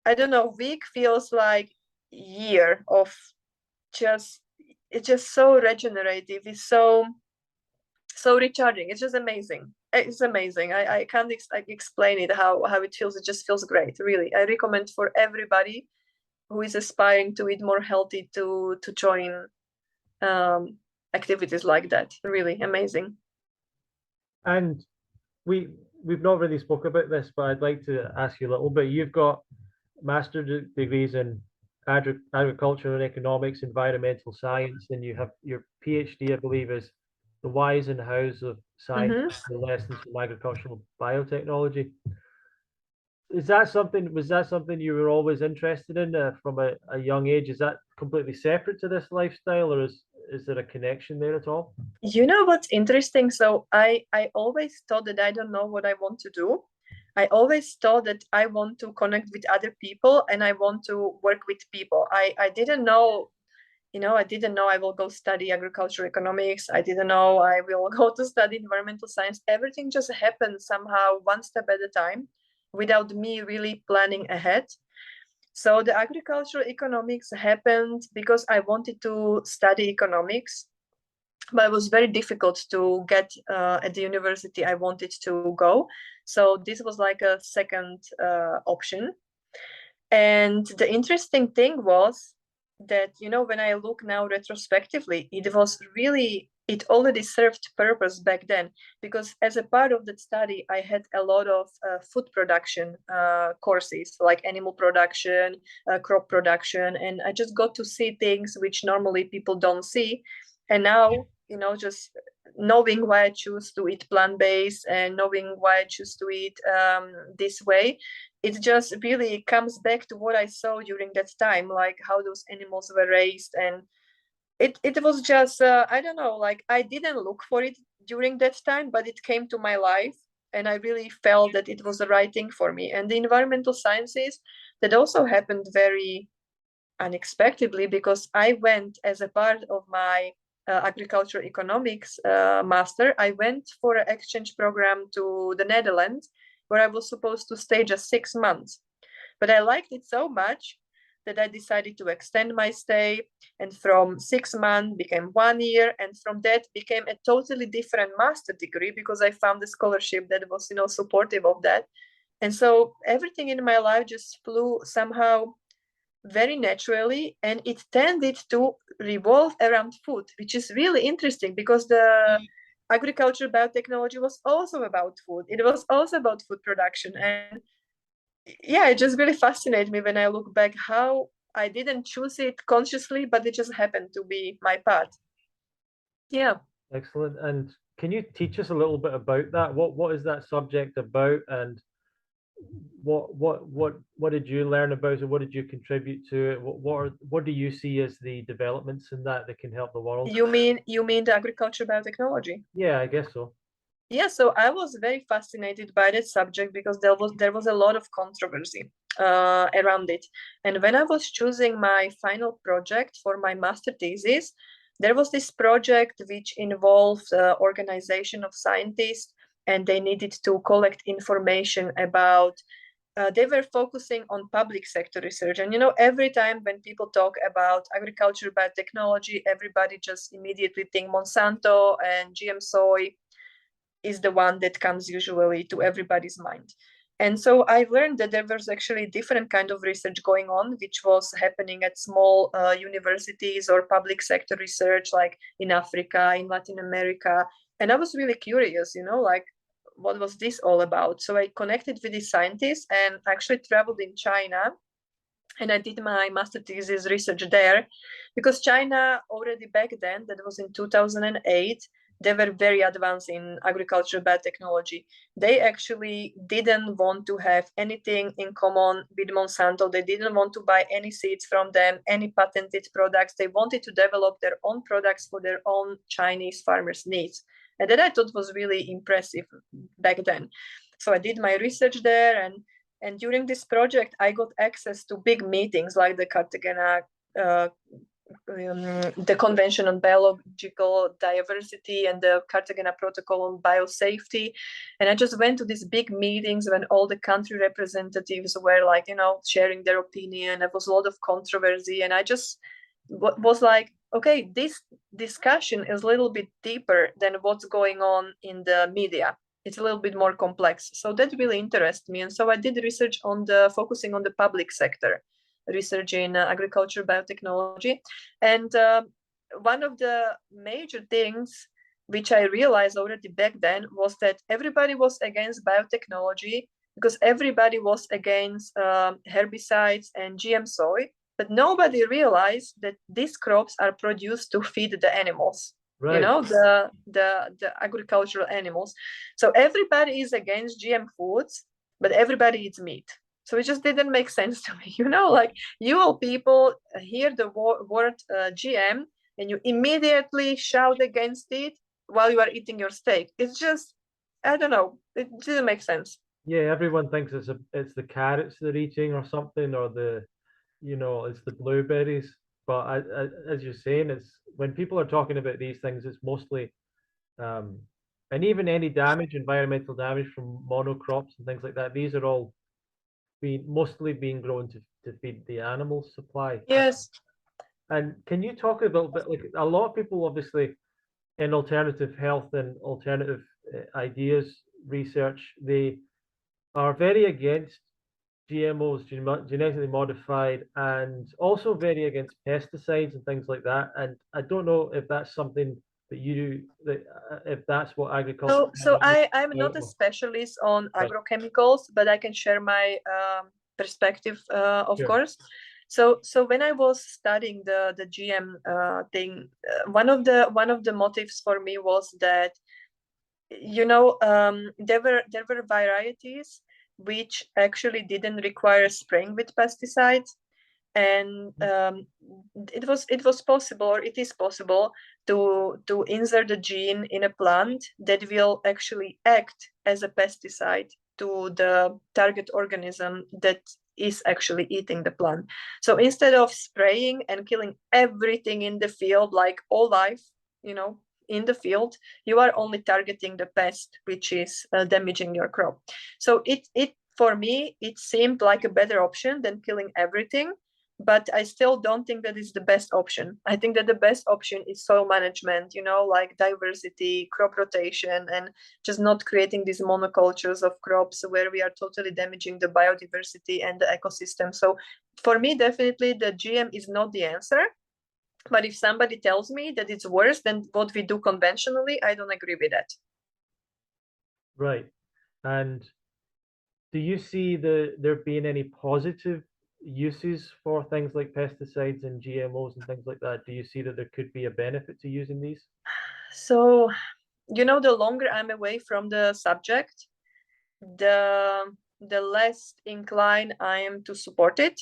I don't know, week feels like year of just, it's just so regenerative. It's so recharging. It's just amazing. It's amazing. I can't explain it how it feels. It just feels great. Really, I recommend for everybody who is aspiring to eat more healthy to join activities like that. Really amazing. And we've not really spoke about this, but I'd like to ask you a little bit. You've got master's degrees in agriculture and economics, environmental science, and you have your PhD, I believe, is the whys and hows of science, Mm-hmm. the lessons from agricultural biotechnology. Was that something you were always interested in from a young age? Is that completely separate to this lifestyle, or is there a connection there at all? You know what's interesting? So I always thought that I don't know what I want to do. I always thought that I want to connect with other people and I want to work with people. I didn't know, I didn't know I will go study agricultural economics. I didn't know I will go to study environmental science. Everything just happened somehow one step at a time without me really planning ahead. So the agricultural economics happened because I wanted to study economics, but it was very difficult to get at the university I wanted to go. So this was like a second option. And the interesting thing was that, when I look now retrospectively, it already served purpose back then, because as a part of that study, I had a lot of food production courses, like animal production, crop production, and I just got to see things which normally people don't see. And now, just knowing why I choose to eat plant-based and knowing why I choose to eat this way, it just really comes back to what I saw during that time, like how those animals were raised. And it was just, I don't know, like I didn't look for it during that time, but it came to my life. And I really felt that it was the right thing for me. And the environmental sciences, that also happened very unexpectedly, because I went as a part of my agricultural economics master. I went for an exchange program to the Netherlands, where I was supposed to stay just 6 months. But I liked it so much that I decided to extend my stay. And from 6 months became 1 year. And from that became a totally different master degree, because I found a scholarship that was, supportive of that. And so everything in my life just flew somehow very naturally, and it tended to revolve around food, which is really interesting, because the agriculture biotechnology was also about food. It was also about food production. And yeah, it just really fascinates me when I look back how I didn't choose it consciously, but it just happened to be my path. Yeah. Excellent. And can you teach us a little bit about that? What is that subject about, and what did you learn about it? What did you contribute to it? What do you see as the developments in that can help the world? You mean the agriculture biotechnology? Yeah, I guess so. Yeah, so I was very fascinated by that subject, because there was a lot of controversy around it. And when I was choosing my final project for my master thesis, there was this project which involved organization of scientists, and they needed to collect information about. They were focusing on public sector research. And every time when people talk about agriculture biotechnology, everybody just immediately think Monsanto and GM soy is the one that comes usually to everybody's mind. And so I learned that there was actually different kind of research going on, which was happening at small universities or public sector research, like in Africa, in Latin America. And I was really curious, like, what was this all about? So I connected with these scientists and actually traveled in China, and I did my master thesis research there, because China already back then, that was in 2008, they were very advanced in agriculture biotechnology. They actually didn't want to have anything in common with Monsanto. They didn't want to buy any seeds from them, any patented products. They wanted to develop their own products for their own Chinese farmers' needs. And that I thought was really impressive back then. So I did my research there, and during this project, I got access to big meetings like the Cartagena, the Convention on Biological Diversity, and the Cartagena Protocol on Biosafety. And I just went to these big meetings when all the country representatives were like, sharing their opinion. There was a lot of controversy. And I just was like, okay, this discussion is a little bit deeper than what's going on in the media. It's a little bit more complex. So that really interested me. And so I did research focusing on the public sector, research in agriculture biotechnology. And one of the major things which I realized already back then was that everybody was against biotechnology, because everybody was against herbicides and GM soy, but nobody realized that these crops are produced to feed the animals. Right. The agricultural animals. So everybody is against GM foods, but everybody eats meat. So it just didn't make sense to me. Like, you all people hear the word GM, and you immediately shout against it while you are eating your steak. It's just, I don't know, it didn't make sense. Yeah, everyone thinks it's the carrots they're eating or something, or it's the blueberries. But as you're saying, it's when people are talking about these things, it's mostly um, and even any damage, environmental damage from monocrops and things like that. These are all mostly being grown to feed the animal supply. Yes. And can you talk a little bit, like a lot of people obviously in alternative health and alternative ideas research, they are very against GMOs, genetically modified, and also very against pesticides and things like that. And I don't know if that's something that you do, if that's what agriculture. So I'm not a specialist on Right. agrochemicals, but I can share my perspective, of Sure. course. So when I was studying the GM thing, one of the motives for me was that, there were varieties which actually didn't require spraying with pesticides, and it was possible, or it is possible, to insert a gene in a plant that will actually act as a pesticide to the target organism that is actually eating the plant. So instead of spraying and killing everything in the field, like all life, in the field, you are only targeting the pest which is damaging your crop. So it for me, it seemed like a better option than killing everything, but I still don't think that is the best option. I think that the best option is soil management, like diversity, crop rotation, and just not creating these monocultures of crops where we are totally damaging the biodiversity and the ecosystem. So for me, definitely the GM is not the answer. But if somebody tells me that it's worse than what we do conventionally, I don't agree with that. Right. And do you see there being any positive uses for things like pesticides and GMOs and things like that? Do you see that there could be a benefit to using these? So, the longer I'm away from the subject, the less inclined I am to support it.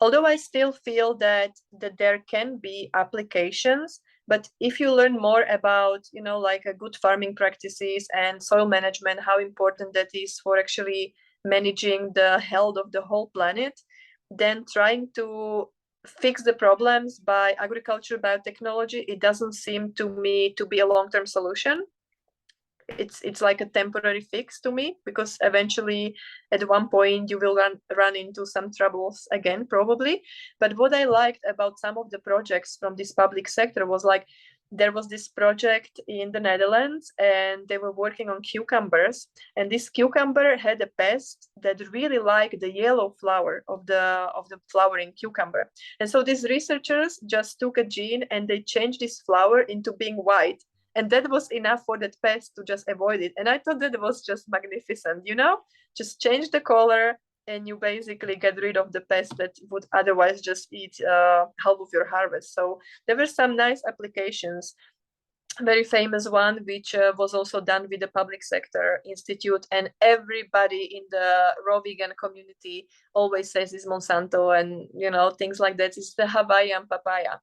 Although I still feel that there can be applications, but if you learn more about, like a good farming practices and soil management, how important that is for actually managing the health of the whole planet, then trying to fix the problems by agriculture biotechnology, it doesn't seem to me to be a long-term solution. It's like a temporary fix to me, because eventually at one point you will run into some troubles again, probably. But what I liked about some of the projects from this public sector was, like, there was this project in the Netherlands, and they were working on cucumbers, and this cucumber had a pest that really liked the yellow flower of the flowering cucumber. And so these researchers just took a gene and they changed this flower into being white, and that was enough for that pest to just avoid it. And I thought that was just magnificent, just change the color and you basically get rid of the pest that would otherwise just eat half of your harvest. So there were some nice applications. Very famous one, which was also done with the public sector institute, and everybody in the raw vegan community always says is Monsanto, and things like that. It's the Hawaiian papaya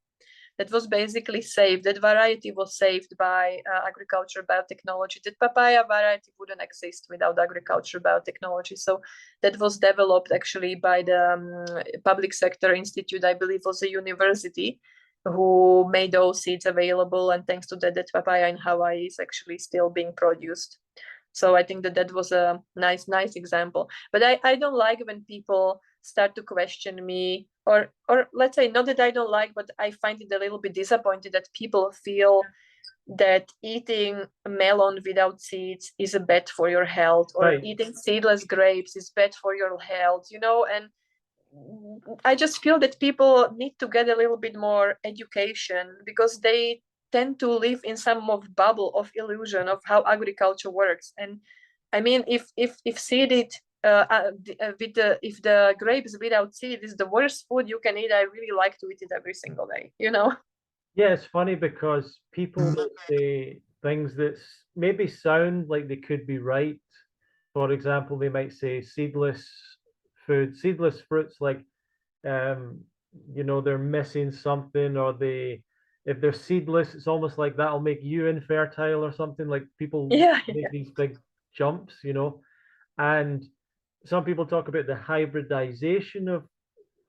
that was basically saved. That variety was saved by agriculture biotechnology. That papaya variety wouldn't exist without agriculture biotechnology. So that was developed actually by the public sector institute, I believe was a university, who made those seeds available. And thanks to that papaya in Hawaii is actually still being produced. So I think that was a nice example. But I don't like when people start to question me, or let's say, not that I don't like, but I find it a little bit disappointed that people feel that eating melon without seeds is bad for your health, or Right. eating seedless grapes is bad for your health, and I just feel that people need to get a little bit more education, because they tend to live in some of bubble of illusion of how agriculture works. And I mean, if seeded if the grapes without seed is the worst food you can eat, I really like to eat it every single day. Yeah, it's funny because people will say things that maybe sound like they could be right. For example, they might say seedless fruits, like um, they're missing something, or if they're seedless, it's almost like that'll make you infertile or something. Like people Yeah, make these big jumps, and some people talk about the hybridization of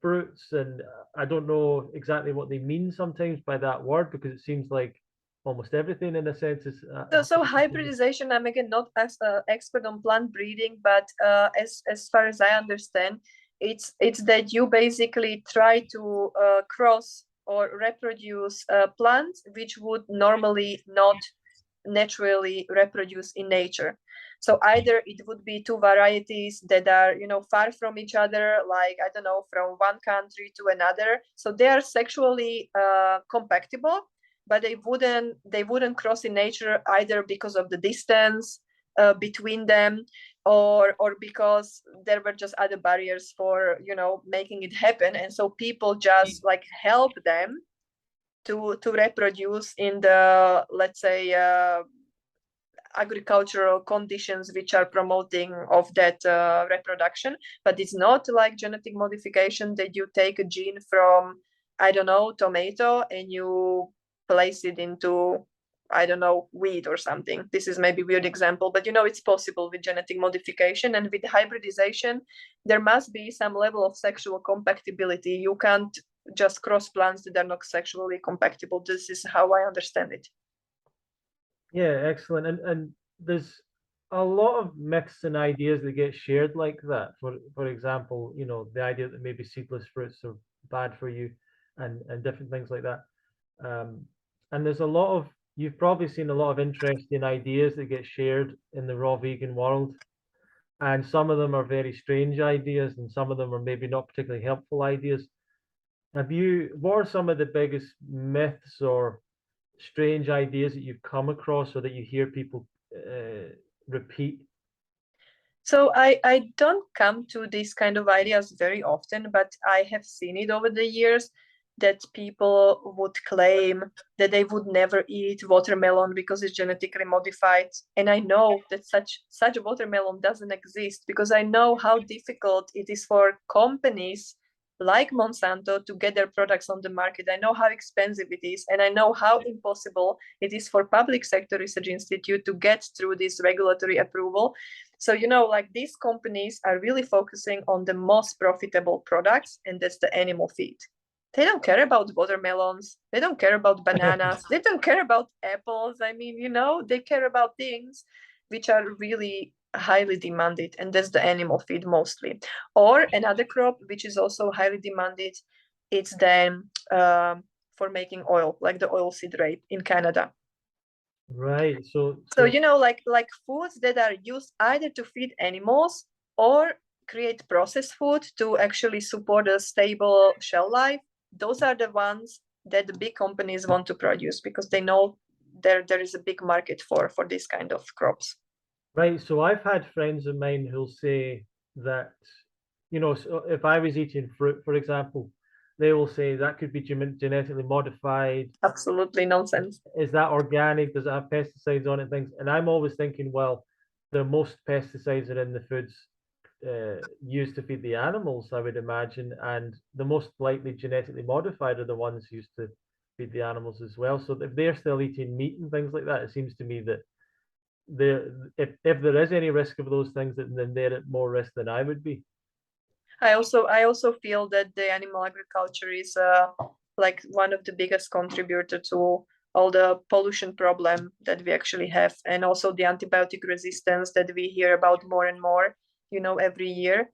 fruits, and I don't know exactly what they mean sometimes by that word, because it seems like almost everything in a sense is So hybridization, I'm again not as expert on plant breeding, but as far as I understand, it's that you basically try to cross or reproduce plants which would normally not naturally reproduce in nature. So either it would be two varieties that are, far from each other, like, I don't know, from one country to another. So they are sexually compatible, but they wouldn't cross in nature either because of the distance between them, or because there were just other barriers for making it happen, and so people just like help them to reproduce in the, let's say, agricultural conditions which are promoting of that reproduction. But it's not like genetic modification that you take a gene from, I don't know, tomato, and you place it into, I don't know, wheat or something. This is maybe a weird example, but it's possible with genetic modification. And with hybridization, there must be some level of sexual compatibility. You can't just cross plants that are not sexually compatible. This is how I understand it. Yeah, excellent. And there's a lot of myths and ideas that get shared like that. For example, the idea that maybe seedless fruits are bad for you, and different things like that. And there's a lot of you've probably seen a lot of interesting ideas that get shared in the raw vegan world. And some of them are very strange ideas, and some of them are maybe not particularly helpful ideas. What are some of the biggest myths or strange ideas that you've come across or that you hear people repeat? So I don't come to these kind of ideas very often, but I have seen it over the years that people would claim that they would never eat watermelon because it's genetically modified. And I know that such a watermelon doesn't exist, because I know how difficult it is for companies like Monsanto to get their products on the market. I know how expensive it is, and I know how impossible it is for public sector research institute to get through this regulatory approval. So, like, these companies are really focusing on the most profitable products, and that's the animal feed. They don't care about watermelons. They don't care about bananas. They don't care about apples. I mean, they care about things which are really highly demanded, and that's the animal feed mostly. Or another crop which is also highly demanded, it's then for making oil, like the oilseed rape in Canada. Right. So So like foods that are used either to feed animals or create processed food to actually support a stable shell life, those are the ones that the big companies want to produce, because they know there is a big market for this kind of crops. right. So I've had friends of mine who'll say that, so if I was eating fruit, for example, they will say that could be genetically modified. Absolutely nonsense. Is that organic? Does it have pesticides on it? Things. And I'm always thinking, well, the most pesticides are in the foods used to feed the animals, I would imagine, and the most likely genetically modified are the ones used to feed the animals as well. So if they're still eating meat and things like that, it seems to me that if there is any risk of those things, then they're at more risk than I would be. I also feel that the animal agriculture is like one of the biggest contributor to all the pollution problem that we actually have, and also the antibiotic resistance that we hear about more and more, every year.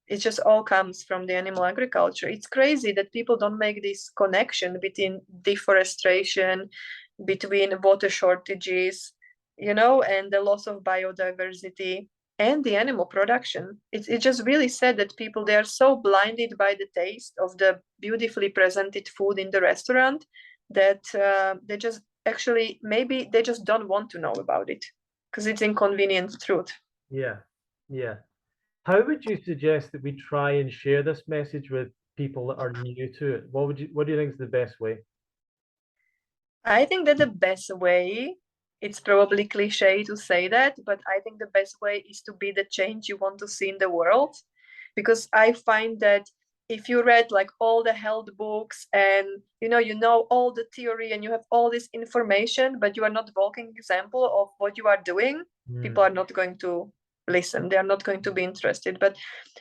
It just all comes from the animal agriculture. It's crazy that people don't make this connection between deforestation, between water shortages, and the loss of biodiversity and the animal production. It's just really sad that people, they are so blinded by the taste of the beautifully presented food in the restaurant that they just actually, maybe they just don't want to know about it because it's inconvenient truth. Yeah, yeah. How would you suggest that we try and share this message with people that are new to it? What do you think is the best way? I think that the best way, it's probably cliche to say that, but I think the best way is to be the change you want to see in the world. Because I find that if you read like all the health books and you know all the theory and you have all this information, but you are not walking example of what you are doing, people are not going to listen. They are not going to be interested. But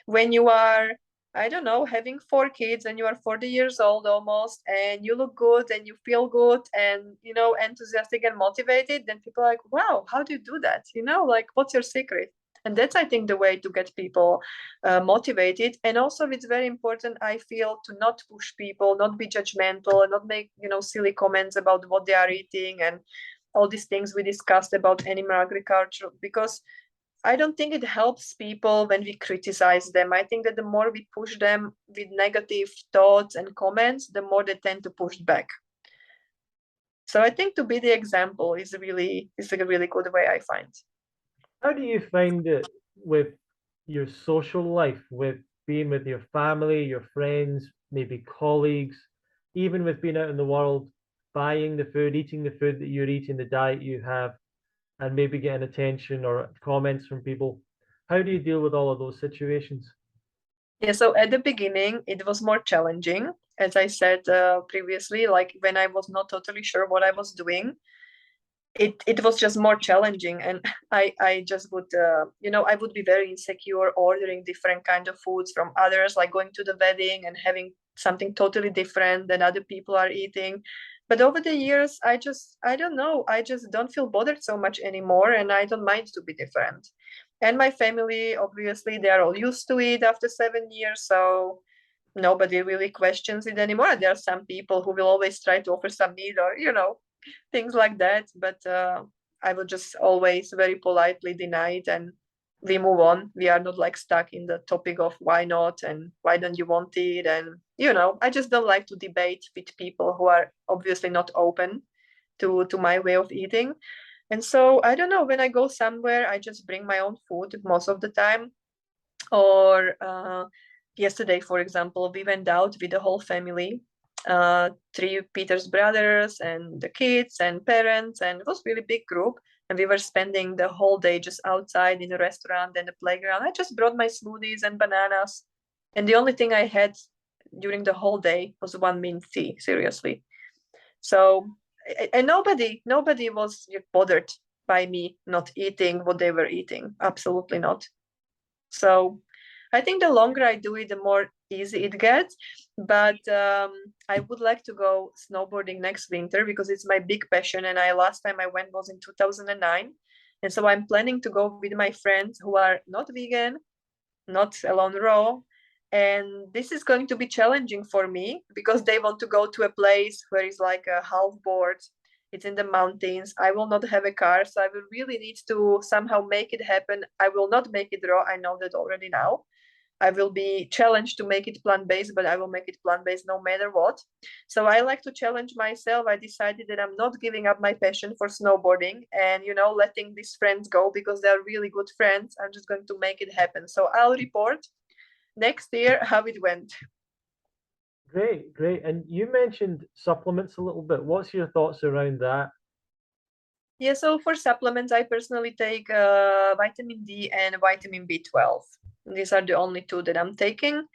when you are, I don't know, having 4 kids and you are 40 years old almost, and you look good and you feel good and, you know, enthusiastic and motivated, then people are like, wow, how do you do that? You know, like, what's your secret? And that's, I think, the way to get people motivated. And also it's very important, I feel, to not push people, not be judgmental, and not make, you know, silly comments about what they are eating and all these things we discussed about animal agriculture, because I don't think it helps people when we criticize them. I think that the more we push them with negative thoughts and comments, the more they tend to push back. So I think to be the example is a really good way, I find. How do you find it with your social life, with being with your family, your friends, maybe colleagues, even with being out in the world, buying the food, eating the food that you're eating, the diet you have, and maybe getting attention or comments from people? How do you deal with all of those situations? Yeah, so at the beginning, it was more challenging. As I said previously, like when I was not totally sure what I was doing, it was just more challenging. And I just would, you know, I would be very insecure ordering different kind of foods from others, like going to the wedding and having something totally different than other people are eating. But over the years, I don't know, I just don't feel bothered so much anymore, and I don't mind to be different. And my family, obviously, they are all used to it after 7 years, so nobody really questions it anymore. There are some people who will always try to offer some meat or, you know, things like that. But I will just always very politely deny it, and we move on. We are not like stuck in the topic of why not and why don't you want it. And, you know, I just don't like to debate with people who are obviously not open to my way of eating. And so I don't know, when I go somewhere, I just bring my own food most of the time. Or yesterday, for example, we went out with the whole family, 3 Peter's brothers and the kids and parents, and it was really big group. And we were spending the whole day just outside in the restaurant and the playground. I just brought my smoothies and bananas, and the only thing I had during the whole day was one mint tea. Seriously. So, and nobody was bothered by me not eating what they were eating. Absolutely not. So I think the longer I do it, the more easy it gets. But I would like to go snowboarding next winter because it's my big passion. And last time I went was in 2009. And so I'm planning to go with my friends who are not vegan, not alone raw. And this is going to be challenging for me because they want to go to a place where it's like a half board. It's in the mountains. I will not have a car, so I will really need to somehow make it happen. I will not make it raw. I know that already now. I will be challenged to make it plant-based, but I will make it plant-based no matter what. So I like to challenge myself. I decided that I'm not giving up my passion for snowboarding and, you know, letting these friends go because they're really good friends. I'm just going to make it happen. So I'll report next year how it went. Great, great. And you mentioned supplements a little bit. What's your thoughts around that? Yeah, so for supplements, I personally take vitamin D and vitamin B12. These are the only two that I'm taking.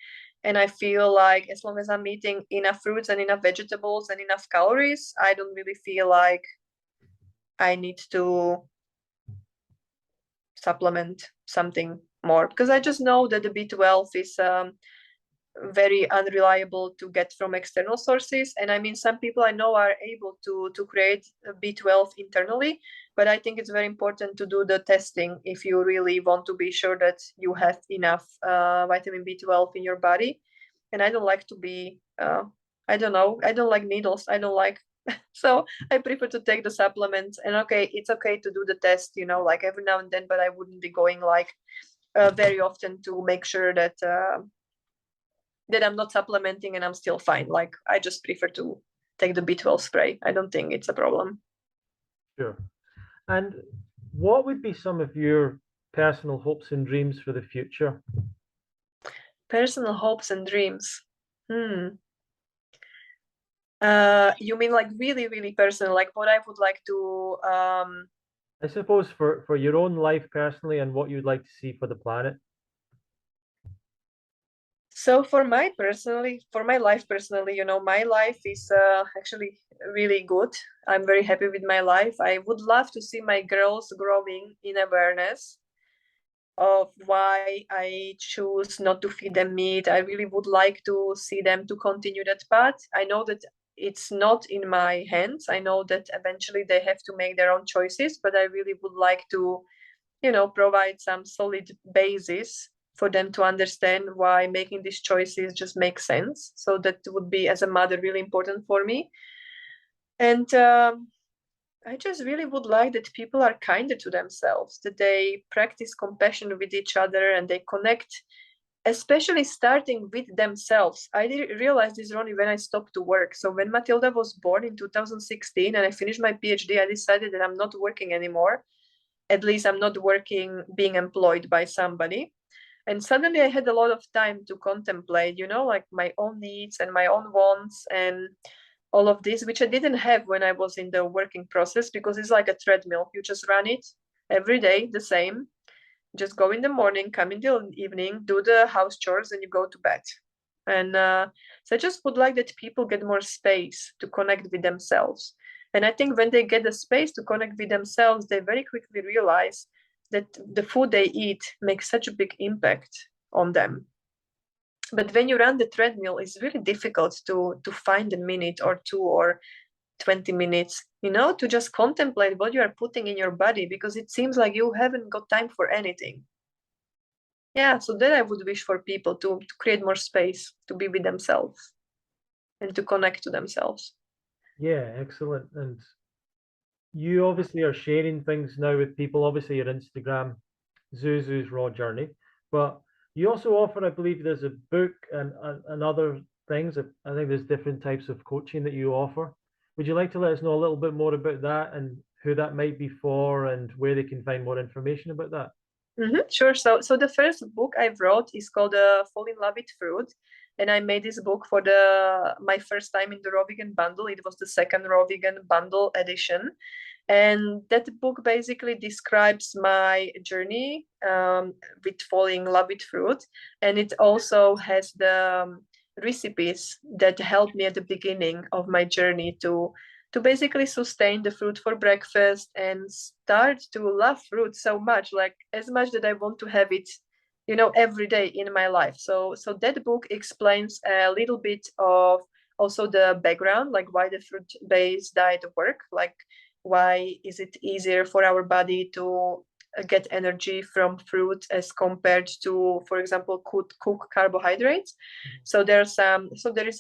And I feel like as long as I'm eating enough fruits and enough vegetables and enough calories, I don't really feel like I need to supplement something more because I just know that the B12 is very unreliable to get from external sources. And I mean, some people I know are able to create B12 internally, but I think it's very important to do the testing if you really want to be sure that you have enough vitamin B12 in your body. And I don't like to be, I don't know, I don't like needles. I don't like, so I prefer to take the supplements. And okay, it's okay to do the test, you know, like every now and then, but I wouldn't be going like very often to make sure that that I'm not supplementing and I'm still fine. Like I just prefer to take the B12 spray. I don't think it's a problem. Sure. And what would be some of your personal hopes and dreams for the future? Personal hopes and dreams. You mean like really, really personal, like what I would like to I suppose for your own life personally and what you'd like to see for the planet. So for my life personally, my life is actually really good. I'm very happy with my life. I would love to see my girls growing in awareness of why I choose not to feed them meat. I really would like to see them to continue that path. I know that it's not in my hands. I know that eventually they have to make their own choices, but I really would like to, provide some solid basis for them to understand why making these choices just makes sense. So that would be, as a mother, really important for me. And I just really would like that people are kinder to themselves, that they practice compassion with each other and they connect, especially starting with themselves. I realized this only when I stopped to work. So when Matilda was born in 2016 and I finished my PhD, I decided that I'm not working anymore. At least I'm not working being employed by somebody. And suddenly I had a lot of time to contemplate, like my own needs and my own wants and all of this, which I didn't have when I was in the working process, because it's like a treadmill. You just run it every day, the same. Just go in the morning, come in the evening, do the house chores, and you go to bed. And so I just would like that people get more space to connect with themselves. And I think when they get the space to connect with themselves, they very quickly realize that the food they eat makes such a big impact on them. But when you run the treadmill, it's really difficult to find a minute or two or 20 minutes, to just contemplate what you are putting in your body, because it seems like you haven't got time for anything. Yeah, so that I would wish for people to create more space to be with themselves and to connect to themselves. Yeah, excellent. And you obviously are sharing things now with people, obviously your Instagram, Zuzu's Raw Journey, but you also offer, I believe there's a book and other things. I think there's different types of coaching that you offer. Would you like to let us know a little bit more about that and who that might be for and where they can find more information about that? Sure. So the first book I wrote is called Fall in Love with Fruit. And I made this book for my first time in the Raw Vegan Bundle. It was the second Raw Vegan Bundle edition. And that book basically describes my journey with falling in love with fruit. And it also has the recipes that helped me at the beginning of my journey to basically sustain the fruit for breakfast and start to love fruit so much, like as much that I want to have it, every day in my life. So that book explains a little bit of also the background, like why the fruit-based diet work, like why is it easier for our body to get energy from fruit as compared to, for example, cook carbohydrates. So there is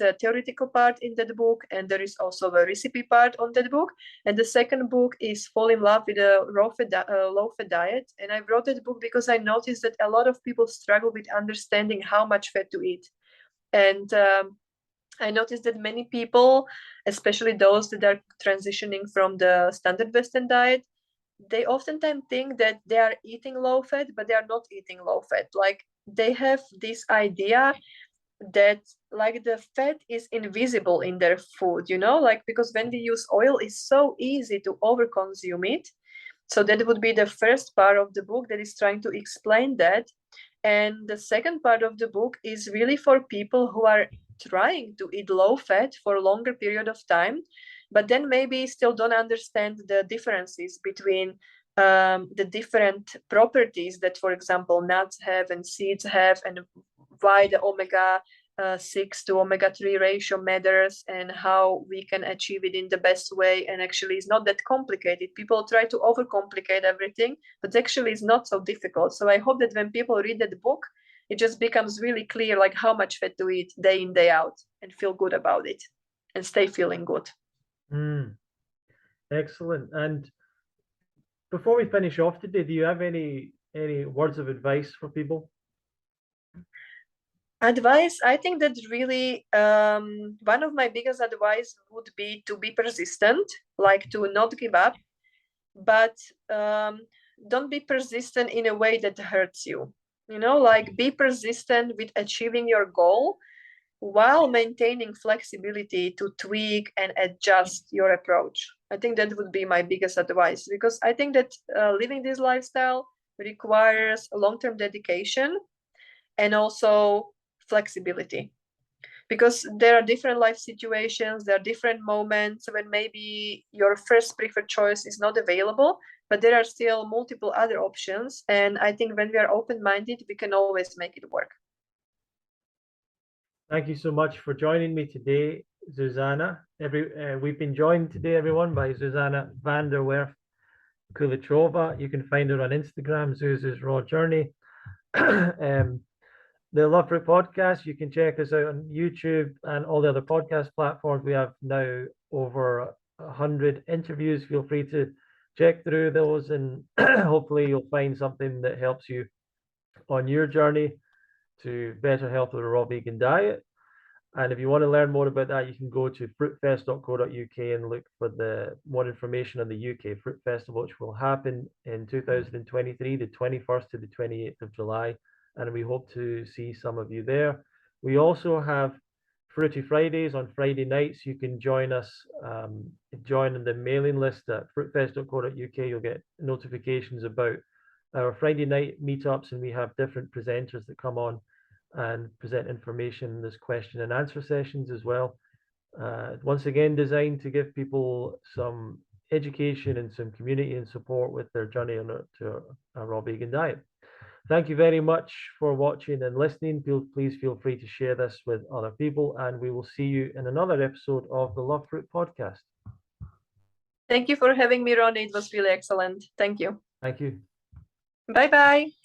a theoretical part in that book, and there is also a recipe part on that book. And the second book is Fall in Love with a low fat diet. And I wrote that book because I noticed that a lot of people struggle with understanding how much fat to eat. And I noticed that many people, especially those that are transitioning from the standard Western diet, they oftentimes think that they are eating low fat, but they are not eating low fat. Like they have this idea that like the fat is invisible in their food, like because when we use oil, it's so easy to overconsume it. So that would be the first part of the book that is trying to explain that. And the second part of the book is really for people who are trying to eat low fat for a longer period of time, but then maybe still don't understand the differences between the different properties that, for example, nuts have and seeds have, and why the omega 6 to omega 3 ratio matters and how we can achieve it in the best way. And actually, it's not that complicated. People try to overcomplicate everything, but actually, it's not so difficult. So I hope that when people read that book, it just becomes really clear, like how much fat to eat day in, day out, and feel good about it and stay feeling good. Excellent. And before we finish off today, do you have any words of advice for people? Advice, I think that really one of my biggest advice would be to be persistent, like to not give up, but don't be persistent in a way that hurts you. Like be persistent with achieving your goal while maintaining flexibility to tweak and adjust your approach. I think that would be my biggest advice, because I think that living this lifestyle requires a long-term dedication and also flexibility, because there are different life situations, there are different moments when maybe your first preferred choice is not available, but there are still multiple other options. And I think when we are open-minded, we can always make it work. Thank you so much for joining me today, Zuzana. We've been joined today, everyone, by Zuzana van der Werf Kulichova. You can find her on Instagram, Zuzu's Raw Journey. The Love Fruit podcast, you can check us out on YouTube and all the other podcast platforms. We have now over 100 interviews. Feel free to check through those, and hopefully you'll find something that helps you on your journey to better health with a raw vegan diet. And if you want to learn more about that, you can go to fruitfest.co.uk and look for the more information on the UK Fruit Festival, which will happen in 2023, the 21st to the 28th of July. And we hope to see some of you there. We also have Fruity Fridays on Friday nights. You can join us, join the mailing list at fruitfest.co.uk. You'll get notifications about our Friday night meetups, and we have different presenters that come on and present information. There's question and answer sessions as well. Once again, designed to give people some education and some community and support with their journey to a raw vegan diet. Thank you very much for watching and listening. Please feel free to share this with other people, and we will see you in another episode of the Love Fruit podcast. Thank you for having me, Ronnie. It was really excellent. Thank you. Thank you. Bye-bye.